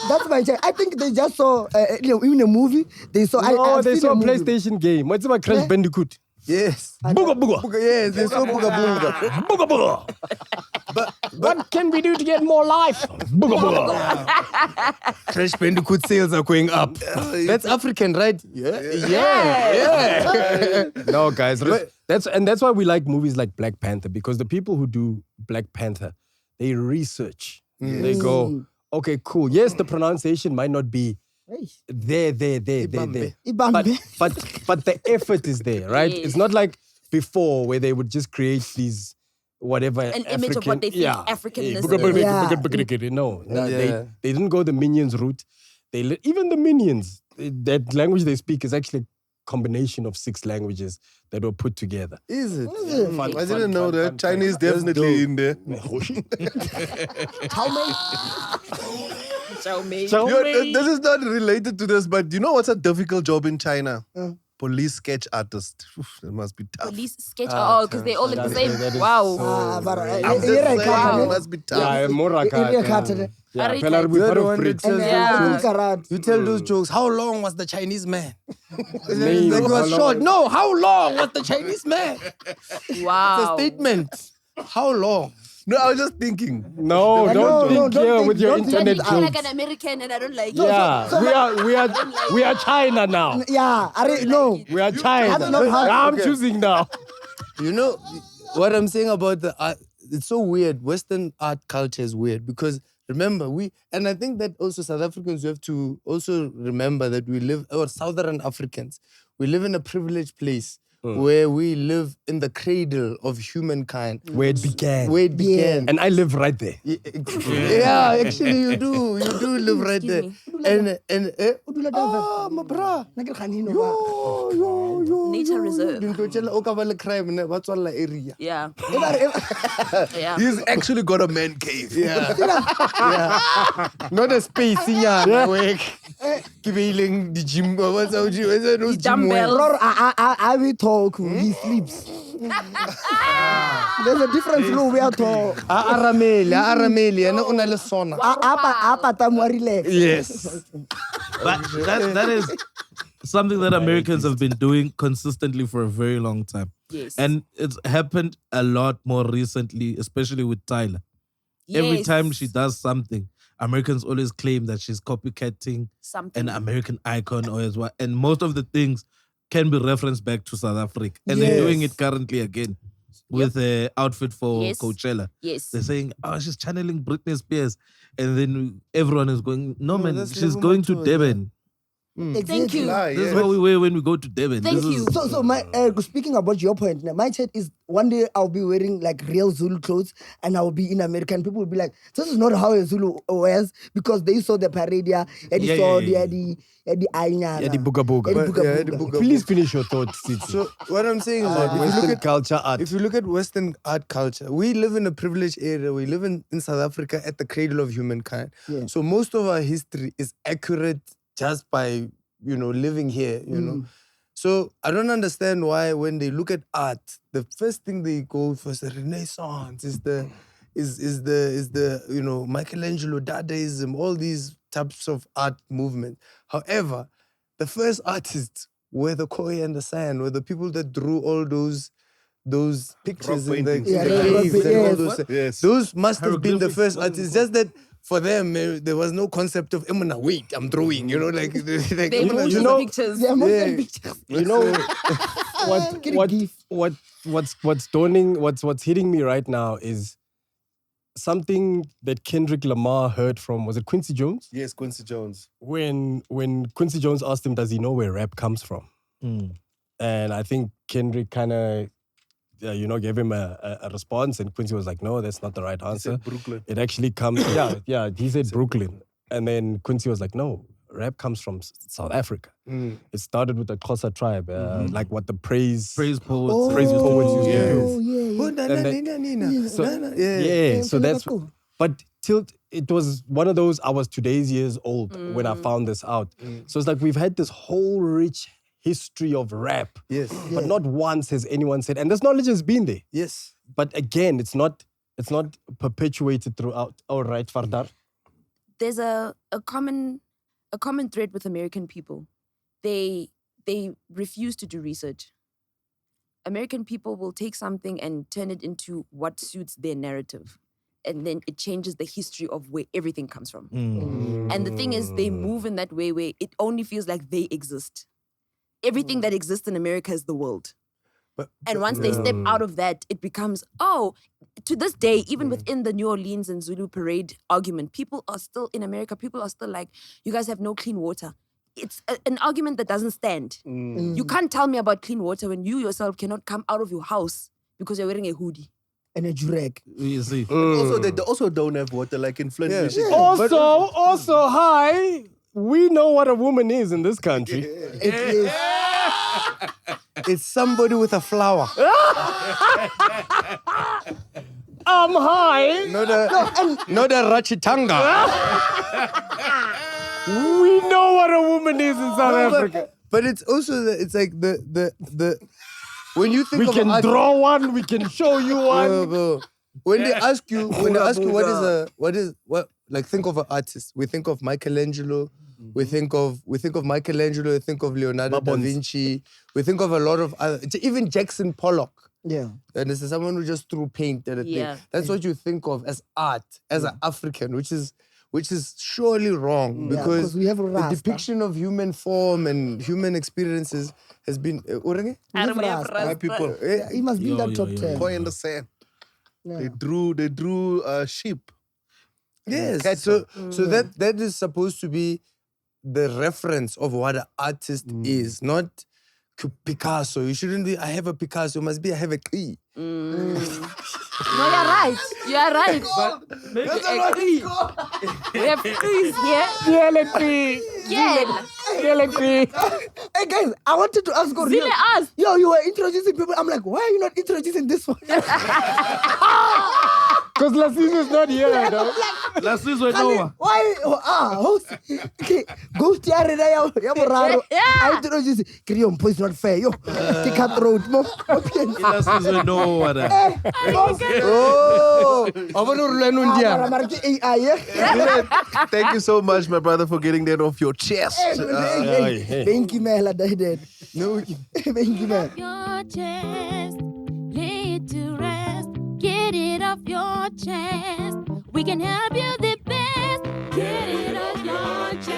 That's my check. I think they just saw in a movie. They saw. I've they seen saw a movie. PlayStation game. What's about Crash Bandicoot? Yes. Booga booga. Yes, they saw Booga Booga. Booga booga. What can we do to get more life? Booga booga. Crash Bandicoot sales are going up. That's African, right? Yeah. No, guys. That's why we like movies like Black Panther, because the people who do Black Panther, they research. They go, okay, cool. Yes, the pronunciation might not be there. Ibambe. But the effort is there, right? It's not like before where they would just create these whatever An image of what they think Africanness is. No, Yeah. they didn't go the Minions route. Even the Minions, that language they speak is actually a combination of 6 languages that were put together. Is it? I didn't know that. Chinese definitely in there. This is not related to this, but you know what's a difficult job in China? Police sketch artist. That must be tough. Police sketch. Oh, because they all look the same. that is Wow. I'm just saying, Wow. it must be tough. Yeah, more Area cut. Yeah, Very Pella, tight. we You're part the of one that bricks. tells Yeah. those jokes. You tell those jokes. How long was the Chinese man? Name, Like, how was long- short. No, how long was the Chinese man? It's a Wow. statement. How long? No, I was just thinking. No, No, don't no, think don't here think- with your don't think You're internet like jokes. an American and I don't like it. Yeah, we are China now. Yeah, no. We are China. That's not how- I'm choosing now. You know what I'm saying about the art? It's so weird. Western art culture is weird because remember and I think that also South Africans, we have to also remember that we live, or Southern Africans, we live in a privileged place where we live in the cradle of humankind. Where it began. Where it began. And I live right there. Yeah, actually you do. You do live right there. My bra. Nature reserve. O ka ba le crime ne ba tswalla area. Yeah. Yeah. He's actually got a man cave. Yeah. Not a space inyana wek. Ke beileng di gym ba tsa o di no gym Dumbbell. Bror, I will talk. He sleeps. There's a difference. No, we are talk. arameli ene o na le sona. Apa tamu relax. Yes. But that is something that Americans have been doing consistently for a very long time. Yes. And it's happened a lot more recently, especially with Tyler. Every Yes. time she does something, Americans always claim that she's copycatting Something. an American icon or as well. And most of the things can be referenced back to South Africa. And they're doing it currently again with the outfit for Yes. Coachella. Yes. They're saying, oh, she's channeling Britney Spears. And then everyone is going, no, man, that's she's never going my to choice, Durban. Thank you. This is what we wear when we go to Durban. Thank This you. Is, So my speaking about your point, my chat is one day I'll be wearing like real Zulu clothes and I'll be in America and people will be like, this is not how a Zulu wears because they saw the Pharoahfi and they saw the Ainyana. Yeah, the booga booga. Yeah, the booga Yeah, the booga. booga Please finish your thoughts, Tsitsi. So what I'm saying is that if you Western look at culture art. if you look at Western art culture, we live in a privileged area. We live in South Africa at the cradle of humankind. Yeah. So most of our history is accurate just by, living here, So I don't understand why when they look at art, the first thing they go for is the Renaissance, is the Michelangelo, Dadaism, all these types of art movement. However, the first artists were the Khoi and the San, were the people that drew all those pictures Rock in the paintings. caves and all those. Yes. Those must have been the Hieroglyphics. first artists. Just that for them, there was no concept of wait, I'm drawing. Like They Emuna moved just- the pictures. Yeah, most Yeah. pictures. You know what's hitting me right now is something that Kendrick Lamar heard from, was it Quincy Jones? Yes, Quincy Jones. When Quincy Jones asked him, does he know where rap comes from? And I think Kendrick kind of gave him a response, and Quincy was like, no, that's not the right He answer. said Brooklyn. It actually comes, he said Brooklyn. And then Quincy was like, no, rap comes from South Africa. It started with the Xhosa tribe, like what the praise praise poets. Oh, Praise poets used to do. yeah. Oh, na, And na, then- nina, nina. So- Na, na, yeah. Yeah, so that's, Cool. but till it was one of those, I was today's years old when I found this out. So it's like we've had this whole rich history of rap, Yes. but not once has anyone said, and this knowledge has been there. Yes. But again, it's not perpetuated throughout. All right, Fardar. There's a common thread with American people. They refuse to do research. American people will take something and turn it into what suits their narrative. And then it changes the history of where everything comes from. And the thing is, they move in that way where it only feels like they exist. Everything that exists in America is the world. And once they step out of that, it becomes, to this day, even within the New Orleans and Zulu parade argument, people are still, in America, people are still like, you guys have no clean water. It's an argument that doesn't stand. You can't tell me about clean water when you yourself cannot come out of your house because you're wearing a hoodie. And a jurek. You see. Also, they also don't have water like in Flint, Yeah. Michigan. Also, hi. We know what a woman is in this country. It is. It's somebody with a flower. I'm high. Not a rachitanga. We know what a woman is in South Africa. But it's also it's like the when you think We of can art, draw one. We can show you one. bro. When they ask you think of an artist, we think of Michelangelo. We think of Michelangelo. We think of Leonardo da Vinci. We think of a lot of other, even Jackson Pollock. Yeah. And this is someone who just threw paint at a Yeah. thing. That's what you think of as art, as an African, which is surely wrong Yeah, because 'cause we have a the Rasta. depiction of human form and human experiences has been. My people. He must be in that top 10. Boy in the sand. Yeah. They drew sheep. Yes. Cattle. So that is supposed to be the reference of what an artist is, not Picasso. You shouldn't be, I have a Picasso. It must be, I have a key. No, you're right. You're right. We have trees here. Yeah. Hey guys, I wanted to ask you. Zille asked. Yo, you were introducing people. I'm like, why are you not introducing this one? Because Lasisi is not here, though. Last week we know. Why? Okay, ghost yare na ya boraro. I introduce Kriyo Mpho is not fair. Yo, ke cutthroat mo. Last week we know what. Oh, I want to learn India. Thank you so much, my brother, for getting that off your chest. Thank you, man. No, thank you, man. Your chest, lay it to rest. Get it off your chest. We can help you the best. Get it off your chest.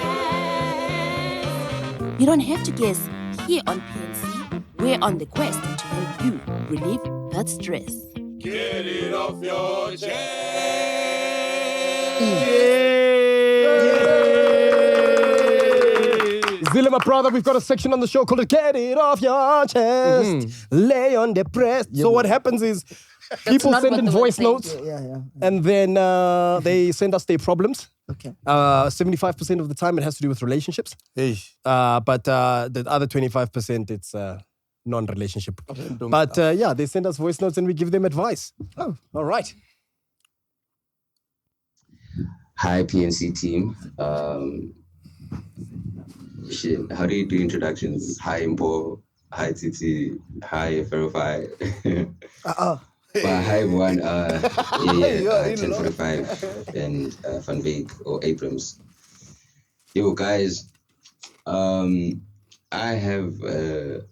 You don't have to guess. Here on PNC, we're on the quest to help you relieve that stress. Get it off your chest. ZILLE, my brother, we've got a section on the show called Get It Off Your Chest. Lay on the breast. So what happens is people send in voice notes and then they send us their problems. Okay. 75% of the time it has to do with relationships. But the other 25% it's non-relationship. But yeah, they send us voice notes and we give them advice. Oh, all right. Hi, PNC team. How do you do introductions? Hi, Mpho. Hi, Tsitsi. Hi, Pharoahfi. Hi, everyone. 10:45 and Van Beek or Abrams. Yo, guys. I have a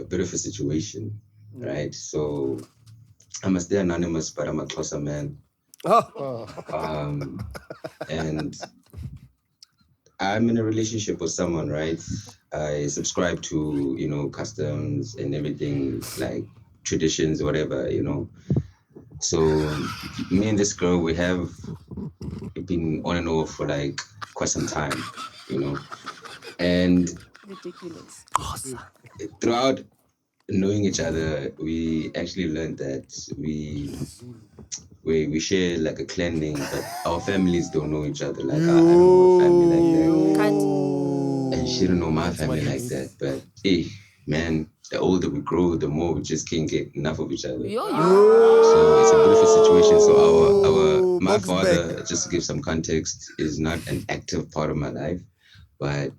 bit of a situation, right? So I must stay anonymous, but I'm a Xhosa man. And I'm in a relationship with someone, right? I subscribe to, customs and everything, like traditions, whatever, So me and this girl, we have been on and off for like quite some time, And ridiculous. Throughout knowing each other, we actually learned that we share like a clan name, but our families don't know each other. Like I don't know a family like that, and she don't know my family like that. But hey, man, the older we grow, the more we just can't get enough of each other. So it's a bit of a situation. So my father, just to give some context, is not an active part of my life, but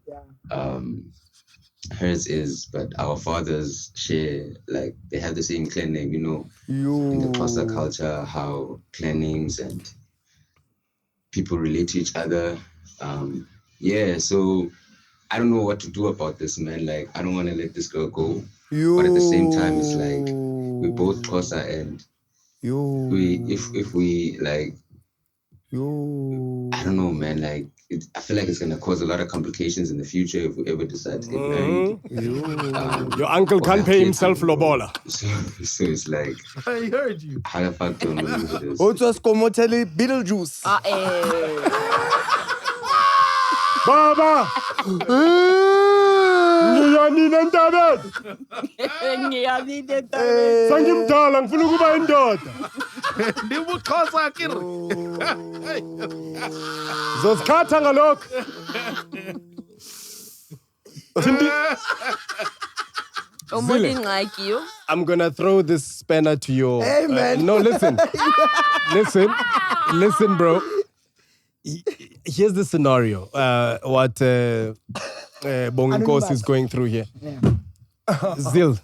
hers is. But our fathers share, like they have the same clan name, in the Xhosa culture, how clan names and people relate to each other. So I don't know what to do about this, man. Like I don't want to let this girl go, but at the same time, it's like we both Xhosa and if we like, I don't know, man. Like I feel like it's gonna cause a lot of complications in the future if we ever decide to get married. Your uncle can't pay himself lobola. So it's like I heard you. How the fuck do I know this? Otwas komoteli Beetlejuice. Baba! Ngiyanina ntabeni. Sangimdala ngifuna ukuba indoda. Ndibuxhosa kiri. Zozikhatha ngalokho. Like you. I'm gonna throw this spanner to your. Hey, man. No, listen, bro. Here's the scenario. What Bongos is going through here. ZILLE,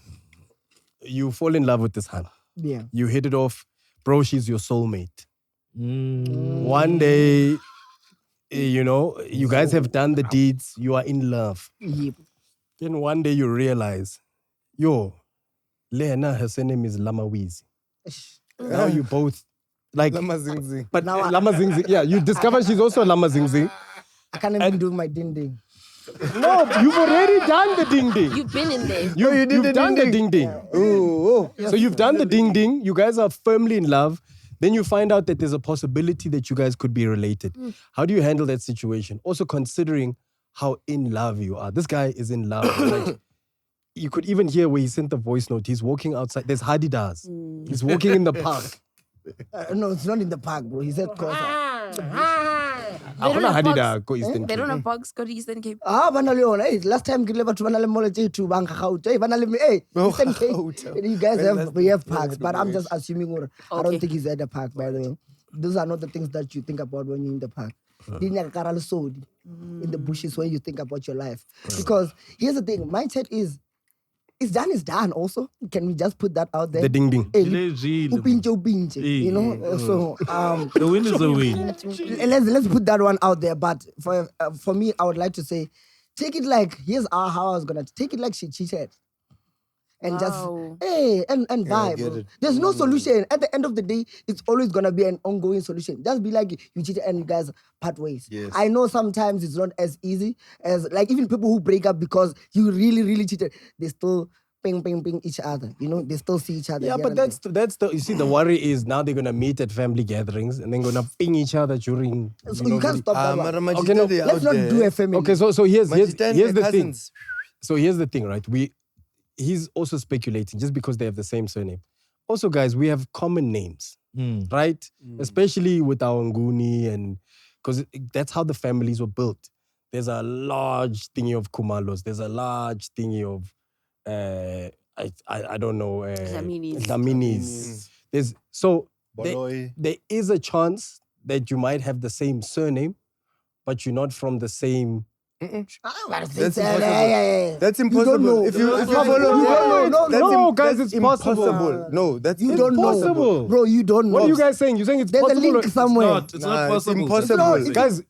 you fall in love with this hand. Yeah. You hit it off, bro. She's your soulmate. One day, you guys have done the deeds. You are in love. Yep. Then one day you realize, Lena, her name is Lamawizi. Now you both like Lama Zing Zing. But now Lama Zing Zing. Yeah, you discover she's also a Lama Zing Zing. I can't even do my ding ding. No, you've already done the ding ding. You've been in there. You've done the ding ding. So you've done the ding ding. You guys are firmly in love. Then you find out that there's a possibility that you guys could be related. How do you handle that situation? Also considering how in love you are. This guy is in love. Like, you could even hear where he sent the voice note. He's walking outside. There's Hadidas. He's walking in the park. No, it's not in the park, bro. He said Xhosa. They don't have bugs. Go to Eastern Cape. Hey, last time we left to Eastern Cape. You guys have parks, but I'm just assuming. I don't think he's at the park, by the way. Those are not the things that you think about when you're in the park. In the bushes when you think about your life. Because here's the thing, mindset is done is done also. Can we just put that out there? The ding ding. You know? So the win is a win. Let's put that one out there. But for me, I would like to say, take it like, here's how I was gonna take it like she cheated. And just and vibe. There's no solution. At the end of the day, it's always gonna be an ongoing solution. Just be like you cheated and you guys part ways. Yes. I know sometimes it's not as easy as like even people who break up because you really, really cheated, they still ping each other. You know, they still see each other. Yeah, here but and that's the, you see, the worry is now they're gonna meet at family gatherings and then gonna ping each other during. there. So you can't stop that one. Okay, no, Let's not do a family. Okay, so here's the thing. cousins. So here's the thing, right? He's also speculating just because they have the same surname. Also, guys, we have common names, right? Especially with our Nguni, and because that's how the families were built. There's a large thingy of Kumalos. There's a large thingy of I don't know Dlaminis. There is a chance that you might have the same surname, but you're not from the same. That's impossible. That's impossible. If you follow, guys, it's impossible. No, that's you don't know, bro. You don't know. What are you guys saying? You're saying it's There's possible? a link somewhere. It's not possible. It's impossible. Guys,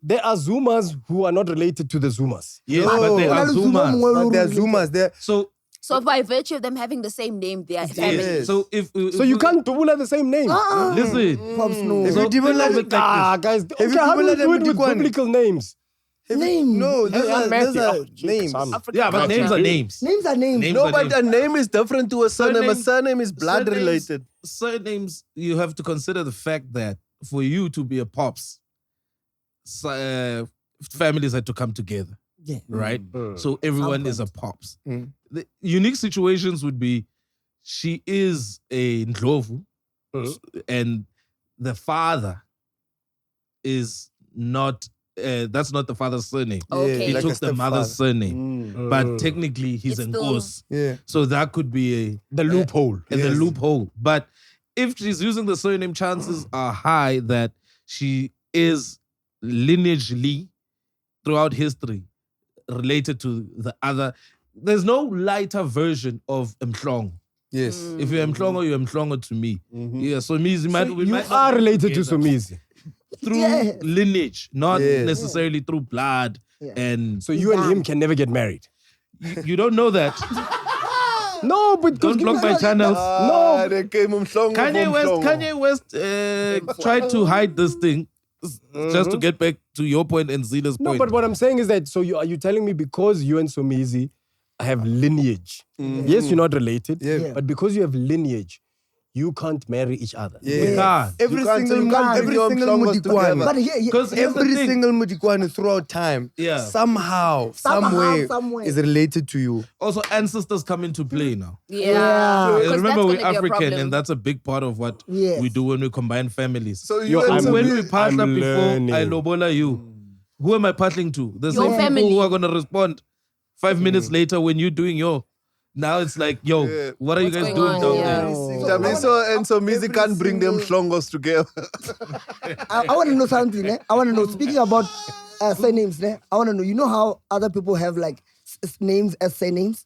there are Zumas who are not related to the Zumas. Yes, but they are Zumas. But they're Zumas. They're So by virtue of them having the same name, they are family. Yes. So So you can't double the same name. listen. Pops, no. If you double like Guys, Have you how do you double do it with Modikoane? biblical names? Name. No, those are names. Yeah, but names are names. Names are names. Names No, are but names. a name is different to a surname. A Surnames- surname is blood surnames- related. Surnames, you have to consider the fact that for you to be a pops, families had to come together. Yeah. Right? So everyone is a pops. The unique situations would be she is a Ndlovu and the father is not, that's not the father's surname. Okay. He like a took the mother's stepfather. surname. But technically he's It's an still- Nkos. Yeah. So that could be The loophole. the loophole. But if she's using the surname, chances are high that she is lineagely throughout history related to the other. There's no lighter version of Mhlongo. Yes. If you're Mhlongo, you're Mhlongo to me. Yeah, so we So might you not are be related to together Somizi. through lineage, not Yes. necessarily through blood. And So you and him can never get married. you don't know that. No, but Don't block my channels. No. They came Mhlongo Kanye West tried to hide this thing just to get back to your point and Zille's No, point. but what I'm saying is that, so are you telling me because you and Somizi have lineage, yes, you're not related, but because you have lineage, you can't marry each other. Yeah. Every You can't- single you can't every bring your single Mhlongos Modikoane. together. But yeah, Because Every single Modikoane throughout time, somehow, some way somewhere. is related to you. also ancestors come into play now. Yeah. Because Remember, that's we're gonna be a African, problem. and that's a big part of what Yes. we do when we combine families. So Yo, you I'm and when Somizi- we partner I'm before learning. I lobola you, who am I partnering to? The Your same family. people who are gonna respond 5 minutes later when you're doing your. Now it's like, yo, Yeah. what are you guys going doing on? down Yeah. there? Damiso and Somizi can't bring them Mhlongos together. I want to know something. I want to know. Speaking about surnames, I want to know. You know how other people have like names as surnames?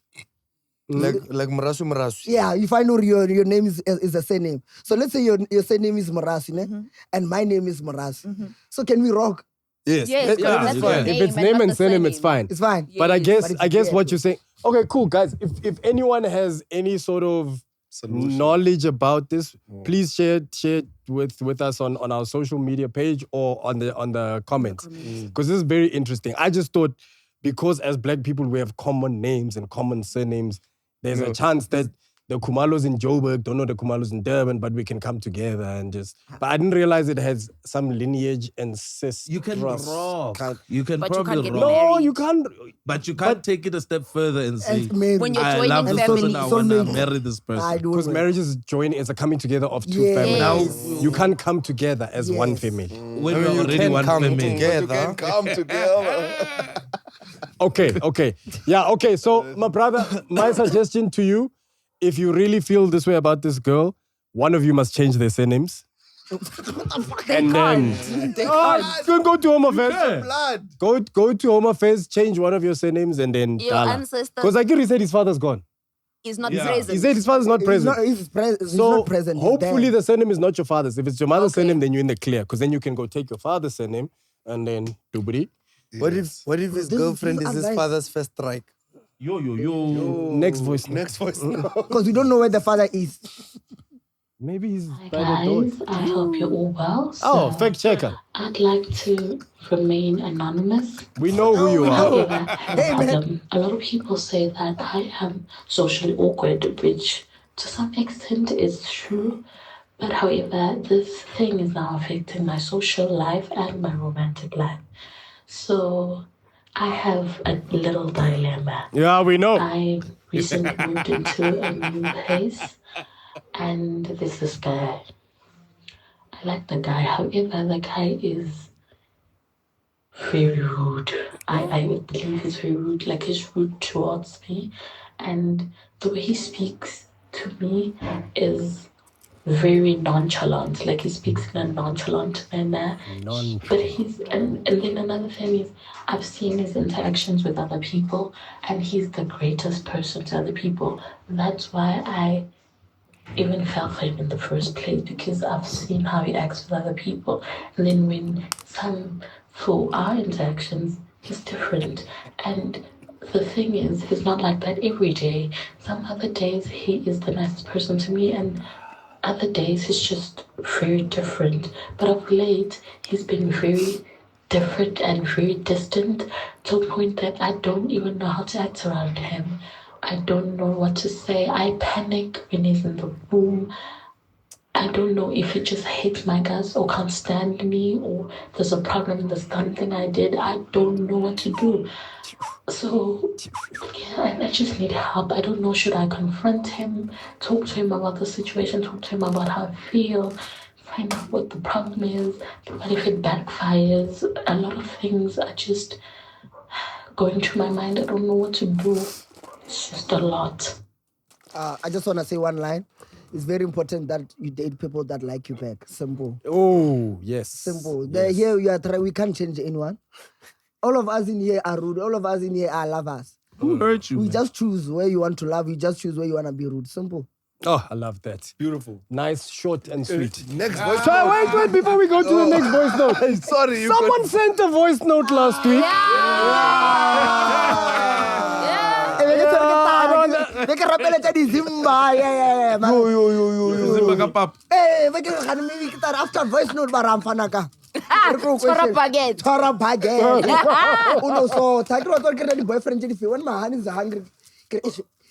Like Marasu. Yeah, you find out your name is a surname. So let's say your surname is Marasi, and my name is Marasi. So can we rock? Yes. Yes, Yeah, that's you the can. name If it's and name not and the surname, it's fine. It's fine. But I Yes. guess But it's- what you're saying. Okay, cool, guys. If anyone has any sort of knowledge about this, please share it with us on our social media page or on the comments, because this is very interesting. I just thought because as Black people we have common names and common surnames, there's a chance that the Khumalos in Joburg don't know the Khumalos in Durban, but we can come together and just. But I didn't realize it has some lineage and sister. You can rock. You can But you probably can't get rock. No, married. you can't. But you can't take it a step further and say, And maybe. When you're I joining love this families. person, I So want to maybe. marry this person. I do. Because marriage is joining, it's a coming together of two Yes. families. Now, You can't come together as one family. when I mean, we're you already can one come family. together. You can come together. Okay. Yeah, okay. So, my brother, my suggestion to you, if you really feel this way about this girl, one of you must change their surnames. And then go to Home Affairs. Blood. Go to Home Affairs, change one of your surnames, and then Your ancestors because Akiri said his father's gone. is not Yeah. present. He said his father's not present. He's So not present. He's hopefully there. the surname is not your father's. If it's your mother's Okay. surname, then you're in the clear. Because then you can go take your father's surname and then Dubri. What if his girlfriend is his advice. father's first strike? Yo. Next voice. Next voice. Because we don't know where the father is. Maybe he's Hi by the door. guys, I hope you're all well. Oh, So fact checker. I'd like to remain anonymous. We know who you are. However, a lot of people say that I am socially awkward, which to some extent is true. But however, this thing is now affecting my social life and my romantic life. So I have a little dilemma. Yeah, we know. I recently moved into a new place, and there's this guy. I like the guy. However, the guy is very rude. I believe he's very rude. Like, he's rude towards me. And the way he speaks to me is very nonchalant. Like, he speaks in a nonchalant manner. But and then another thing is, I've seen his interactions with other people, and he's the greatest person to other people. That's why I even fell for him in the first place, because I've seen how he acts with other people. And then when for our interactions, he's different. And the thing is, he's not like that every day. Some other days he is the nicest person to me, and other days he's just very different. But of late, he's been very different and very distant, to a point that I don't even know how to act around him. I don't know what to say. I panic when he's in the room. I don't know if he just hates my guts or can't stand me, or there's a problem, there's something I did. I don't know what to do. So, yeah, I just need help. I don't know, should I confront him, talk to him about the situation, talk to him about how I feel, find out what the problem is, what if it backfires? A lot of things are just going through my mind. I don't know what to do. It's just a lot. I just want to say one line. It's very important that you date people that like you back. Simple. Oh, yes. Simple. Yes. Here we can't change anyone. All of us in here are rude. All of us in here are lovers. Who hurt you? We man? just choose where you want to love. You just choose where you want to be rude. Simple. Oh, I love that. Beautiful. Nice, short, and sweet. Next voice So wait, before we go to the next voice note. Sorry, you Someone sent a voice note last week. After voice note, baramfanaka. Chora baguette. Chora baguette. Uno so. Takro to get any boyfriend if you want my honey is hungry.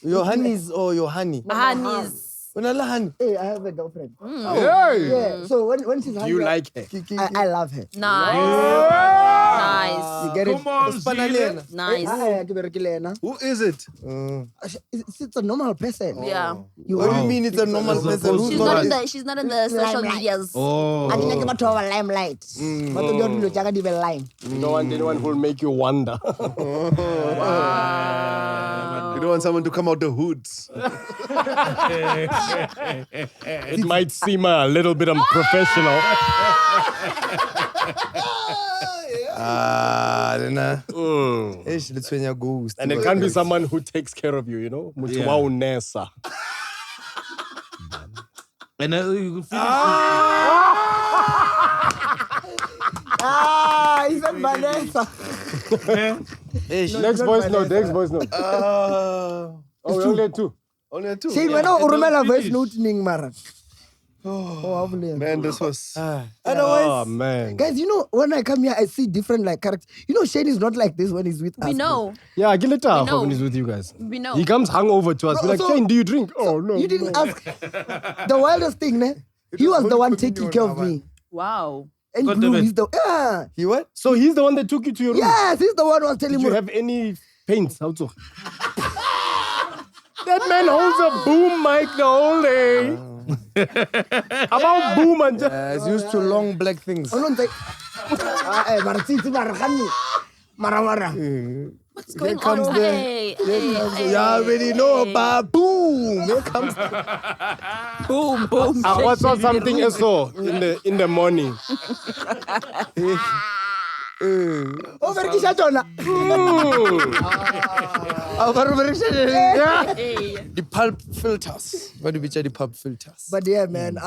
Your honeys or your honey? Honeys. Honey. Hey, I have a girlfriend. Hey. Yeah. So when she's hungry, You like her? I love her. Nice. You get it? Come on, Zille. Nice. Who is it? It's a normal person. Yeah. What do you mean it's a normal person? Who's She's not in the social medias. Oh. I think about to have a limelight. But you don't know Jaga the line. You don't want anyone who will make you wonder. You don't want someone to come out the hoods. It might seem a little bit unprofessional. And it can't be someone who takes care of you, you know? Yeah. And you finish He's a Vanessa. Next voice note, next voice note. Oh, we only had two. Only two. See, when I remember voice note, Ning Mara. Oh, man, this was. Oh, man. Guys, you know, when I come here, I see different like characters. You know, Shane is not like this when he's with us. We know. Yeah, give it up know. when he's with you guys. We know. He comes hungover to us. Bro, We're like, so- Shane, do you drink? Oh, no. You didn't ask. The wildest thing, ne? He was the one taking care of me. Wow. And God Blue, damn it. he's the He what? So he's the one that took you to your room? Yes, he's the one who was telling Did me. you have any paints? How to? That man holds a boom mic the whole day. About boom and It's used to long black things. Oh, no, What's going comes on? the- Hey, You already know about boom. Here comes boom, boom. I was saw something I saw in the morning. Oh, very kisha Jonah. the pulp filters. What do we call the pulp filters? But yeah, man,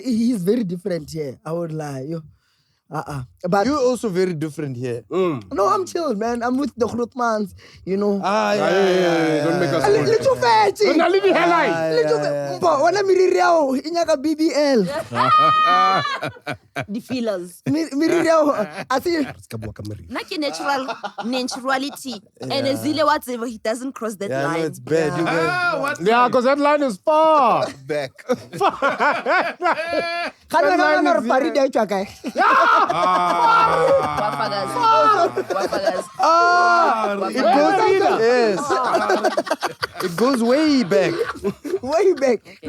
he's very different here. I would lie. Yo. But you're also very different here. No, I'm chill, man. I'm with the Grootmans, you know. Don't make us Little fatty. Little Mpho, when I'm Inyaka BBL. The feelers. I see. Like naturality. And ZILLE whatever, he doesn't cross that line. No, it's bad. You guys. Yeah, because that line is far. Back. Wafagas. It goes way back. Way back.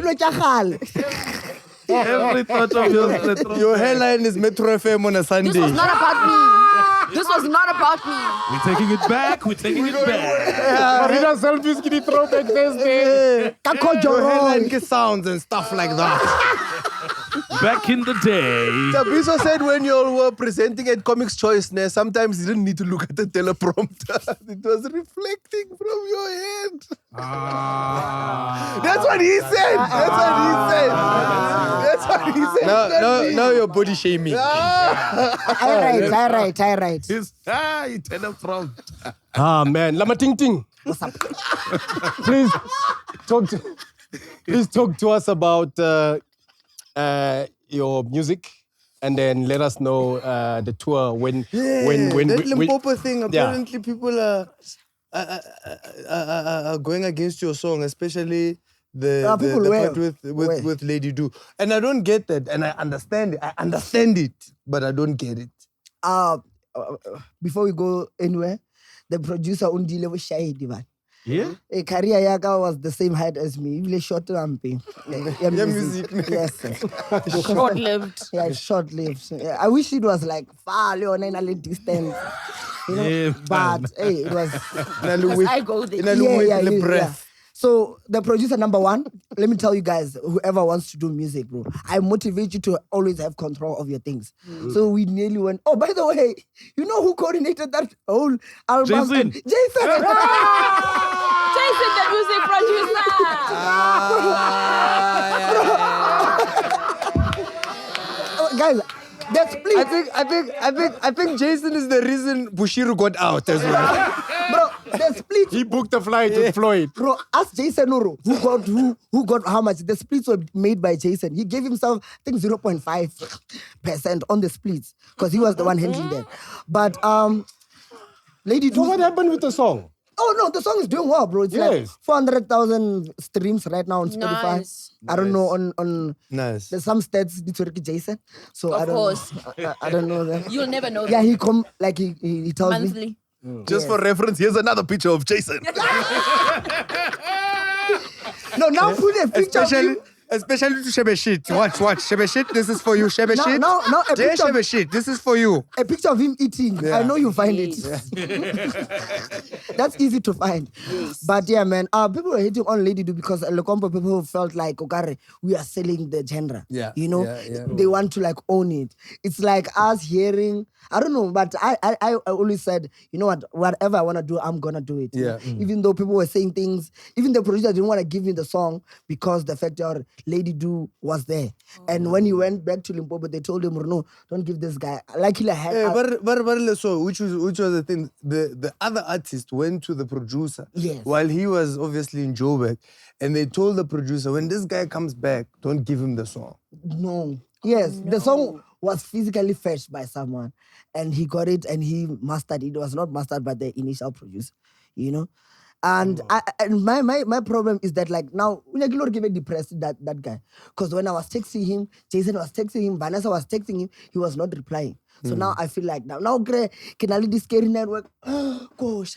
Every thought of yours. Your hairline is Metro FM on a Sunday. This was not about me. This was not about me. We're taking it back. We're taking it back. Farida selfie skinny throwback Thursday. Your hairline gets sounds and stuff like that. Back in the day. Tabiso said when you all were presenting at Comics Choice, sometimes you didn't need to look at the teleprompter. It was reflecting from your head. That's what he said. That's what he said. Now you're body shaming. I right. You teleprompter. Man, Lama Ting Ting. What's up? Please talk to us about your music, and then let us know the tour when that Limpopo thing. Apparently, people are going against your song, especially the part with Lady Do. And I don't get that, and I understand it. I understand it, but I don't get it. Before we go anywhere, the producer Undile was shy, man. Yeah? Career Yaga was the same height as me. Really short ramping. Music. Yes. Short-lived. Yeah, short-lived. Yeah, I wish it was like far on a little distance. You know? Yeah, but hey, it was. I go there. Yeah. So the producer number one, let me tell you guys, whoever wants to do music, bro, I motivate you to always have control of your things. So we nearly went. Oh, by the way, you know who coordinated that whole album? Jason. Jason, the music producer. Guys, that's please. I think Jason is the reason Bushiri got out as well. Bro, the split. He booked a flight with Floyd. Bro, ask Jason Uru who got how much. The splits were made by Jason. He gave himself, I think, 0.5% on the splits because he was the one handling them. But Lady Do. So what happened with the song? Oh no, the song is doing well, bro. It's like 400,000 streams right now on Spotify. Nice. I don't know on Nice. There's some stats to Jason. So Of I don't course. know. I don't know that. You'll never know. Yeah, he tells me. Monthly. Just for reference, here's another picture of Jason. No, now put a picture of him. Especially to Shebeshit. Watch. Shebeshit, this is for you. Shebeshit. No, a Dear picture of Shebeshit, this is for you. A picture of him eating. Yeah. I know you find it. That's easy to find. Yes. But yeah, man, people were hating on Lady Do because Lekompo people felt like, okay, we are selling the genre. Yeah. You know, Yeah. they want to like own it. It's like us hearing, I don't know, but I always said, you know what, whatever I want to do, I'm going to do it. Yeah. Even though people were saying things, even the producer didn't want to give me the song because the fact that Lady Do was there. And when he went back to Limpopo, they told him, no, don't give this guy. Like he had. So which was the thing? The other artist went to the producer Yes. while he was obviously in Joburg, and they told the producer, when this guy comes back, don't give him the song. No. Yes, the song was physically fetched by someone, and he got it and he mastered it. It was not mastered by the initial producer, you know. And my problem is that like now Unyagilor gave it depressed that guy. Because when I was texting him, Jason was texting him, Vanessa was texting him, he was not replying. So now I feel like now can I lead this scary network? Gosh.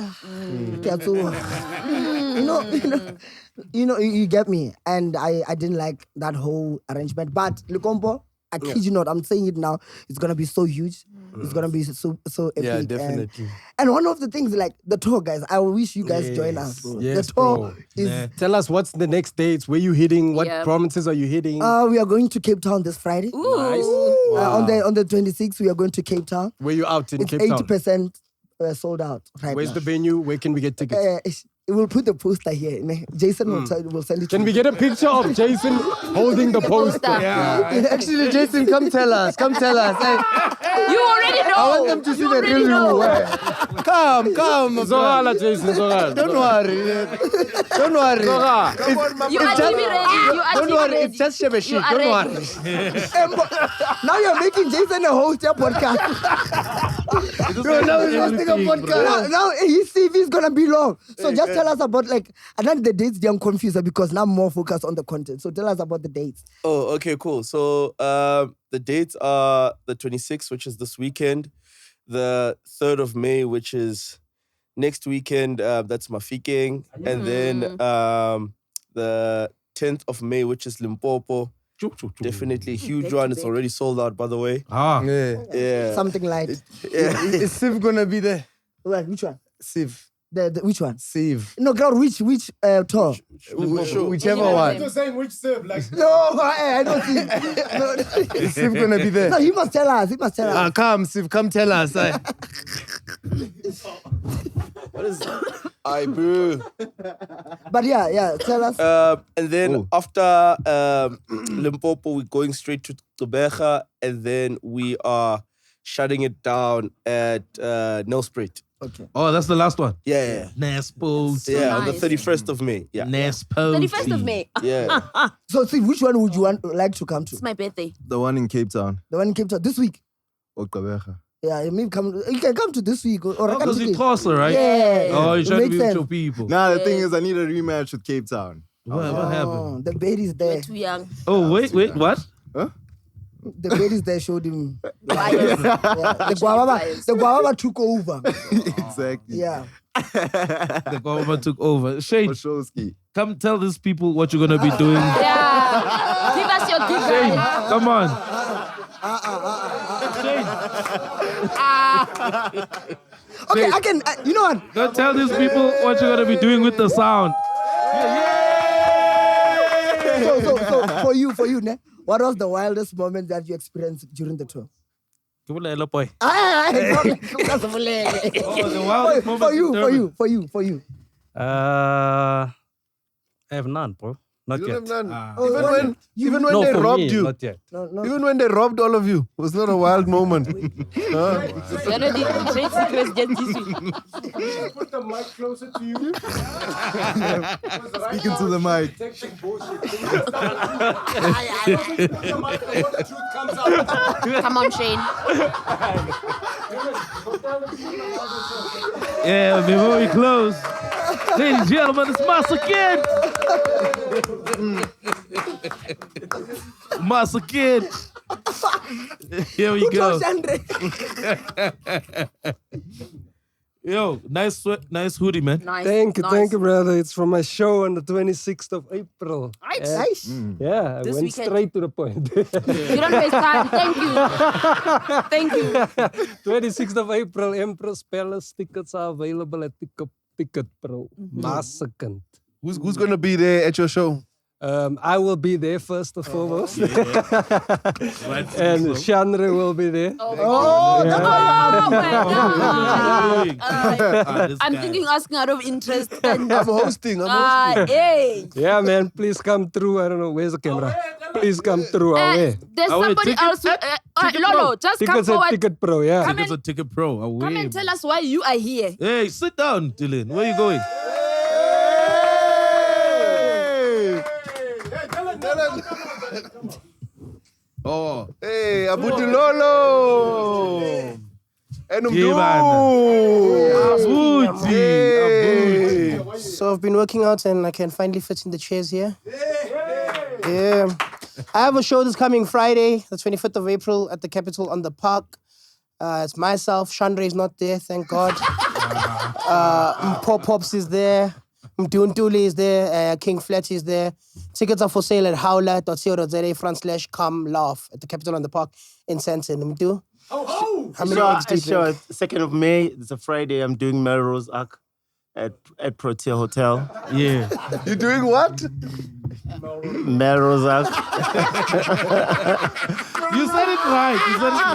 You get me. And I didn't like that whole arrangement. But Lekompo, I kid you not, I'm saying it now, it's gonna be so huge. It's gonna be so epic. Yeah, definitely. And one of the things, like the tour, guys, I wish you guys join us, bro. Yes, the tour bro. is. Tell us what's the next dates, where you hitting, what provinces are you hitting? We are going to Cape Town this Friday. Nice. On the 26th, we are going to Cape Town. Where you out in It's Cape Town? 80% sold out right Where's now. the venue? Where can we get tickets? We'll put the poster here. Jason will send it. Can we get a picture of Jason holding the poster? Actually, Jason, come tell us. Hey, You You already know. I want them to see the real you. Come. Zogala, Jason, Zogala. Don't worry. Don't worry. You are TV ready. Don't worry. It's just Shebeshi. Don't worry. Now you're making Jason a host of your podcast. Now he's hosting a podcast. Now his CV is gonna be long. So just tell us about and then the dates I'm confused because now I'm more focused on the content. So tell us about the dates. Oh, okay, cool. So the dates are the 26th, which is this weekend, the 3rd of May, which is next weekend, that's Mafikeng, and then the 10th of May, which is Limpopo. Definitely a huge one. It's already sold out, by the way. Yeah. Something like. Is Siv gonna be there? Right, which one? Siv. The which one? Siv. No, girl, which tour? Whichever one. You're saying which serve? Like No, I don't think. No. Is Siv gonna be there? No, he must tell us. Come, Siv, come tell us. What is I boo? But yeah, tell us. And then after Limpopo, we're going straight to Gqeberha, and then we are shutting it down at Nelspruit. Okay. Oh, that's the last one. Yeah. Nespo. Yeah, on the 31st of May. Yeah. Nespo. 31st of May. Yeah. So, see, which one would you like to come to? It's my birthday. The one in Cape Town. The one in Cape Town this week. Or Gqeberha. Yeah, you can come to this week or Because it's Tulsa, right? Yeah. Oh, you're trying to be with sense. your people. Nah, the thing is, I need a rematch with Cape Town. What happened? The bed is there. We're too young. Oh, wait, what? Huh? The bed is there showed him. The guava took over. Exactly. Yeah. The government took over. Shane, Oshowski. come tell these people what you're going to be doing. Yeah. Give us your gift. Shane, come on. Okay, I can. You know what? Go tell these people what you're going to be doing with the sound. So for you, ne? What was the wildest moment that you experienced during the tour? Oh, the wildest moment. For you. I have none, bro. Not You yet. have none. when Even when No, they for robbed me, you. not yet. No. Even when they robbed all of you. It was not a wild moment. You know the trade secrets just this week. Can you put the mic closer to you? Speaking to the mic. Protection bullshit. The microphone, the truth comes out. Come on, Shane. Yeah, before we close, ladies and gentlemen, it's Massa Kid. Massa Kid. Here we go. Yo, nice hoodie, man. Nice. Thank you, brother. It's from my show on the 26th of April. Nice. Yeah, I This went weekend. straight to the point. You don't waste time. Thank you. 26th of April, Empress Palace tickets are available at Ticket Pro. Massacant. Who's going to be there at your show? I will be there first and foremost. Right, And Chandra will be there. Oh my God. I'm thinking asking out of interest. And, I'm hosting. hey. Yeah, man, please come through. I don't know, where's the camera? Please come through. There's somebody else. Lolo, just come Tickets at forward. Ticket Pro, yeah. Tickets at Ticket Pro. Come and tell us why you are here. Hey, sit down, Dylan. Where you going? Oh, hey, Abudulolo. And So I've been working out and I can finally fit in the chairs here. Yeah. I have a show that's coming Friday, the 25th of April at the Capitol on the Park. It's myself. Chandra is not there, thank God. Mpho Pops is there. Mduntuli is there. King Fletch is there. Tickets are for sale at howler.co.za/come laugh at the Capitol on the Park in Sandton. Mdu? How many eggs do you Sure, drink? 2nd of May, it's a Friday, I'm doing Melrose Arc at Protea Hotel. Yeah. You're doing what? Melrose. You said it right.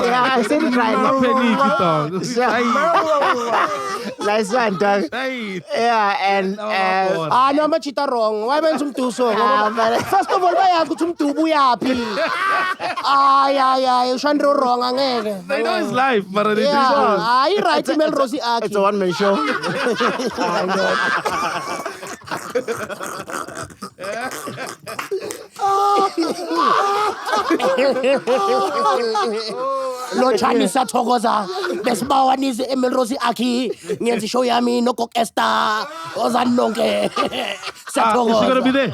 Yeah, I said it right. No panic, dog. Nice one, dog. Yeah, and no, machita wrong. Why ben sumtuso? First of all, bayazi ukuthi umdubu uyaphi. Yeah, ushandro wrong angeke. They know it's life, but they yeah, right, Melrose Aki. It's a one-man show. Lo chani sathokoza besibawa nize eMelrose Aki ngenza show yami no Gok Esther ozanonke sathokoza. Is she gonna be there?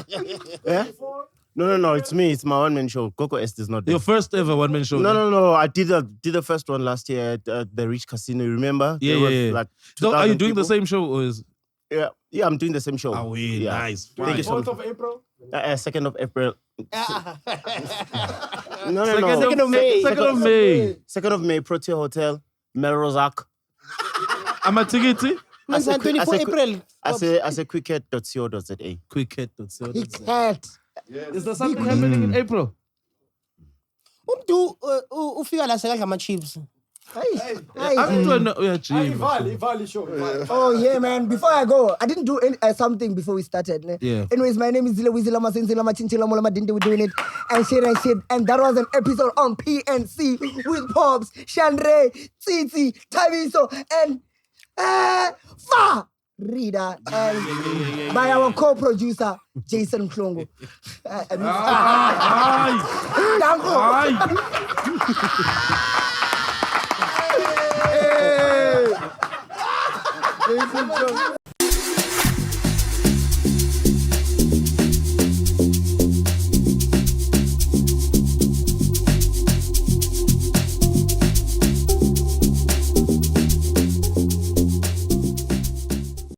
Yeah? No, it's me. It's my one-man show. Coco Est is not there. Your first ever one-man show? No. I did the first one last year at the Rich Casino. You remember? Yeah. Like so are you doing people. the same show or is? Yeah, I'm doing the same show. Oh, yeah. Nice. Thank you so much. 4th of April? 2nd of April. No. 2nd of May. 2nd of May. 2nd of May, Protea Hotel, Melrose. I'm a ticket. 24 April. I say quickhead.co.za. Quickhead.co.za. Is there something happening in April? Ufika la sekadla ama-chips. Oh yeah, man. Before I go, I didn't do something before we started. Yeah. Anyways, my name is ZILLE. We're doing it and shit. And that was an episode on PNC with Pops, Shandre, Tsitsi, Taviso, and Farieda, and by our co-producer Jason Mhlongo. Jason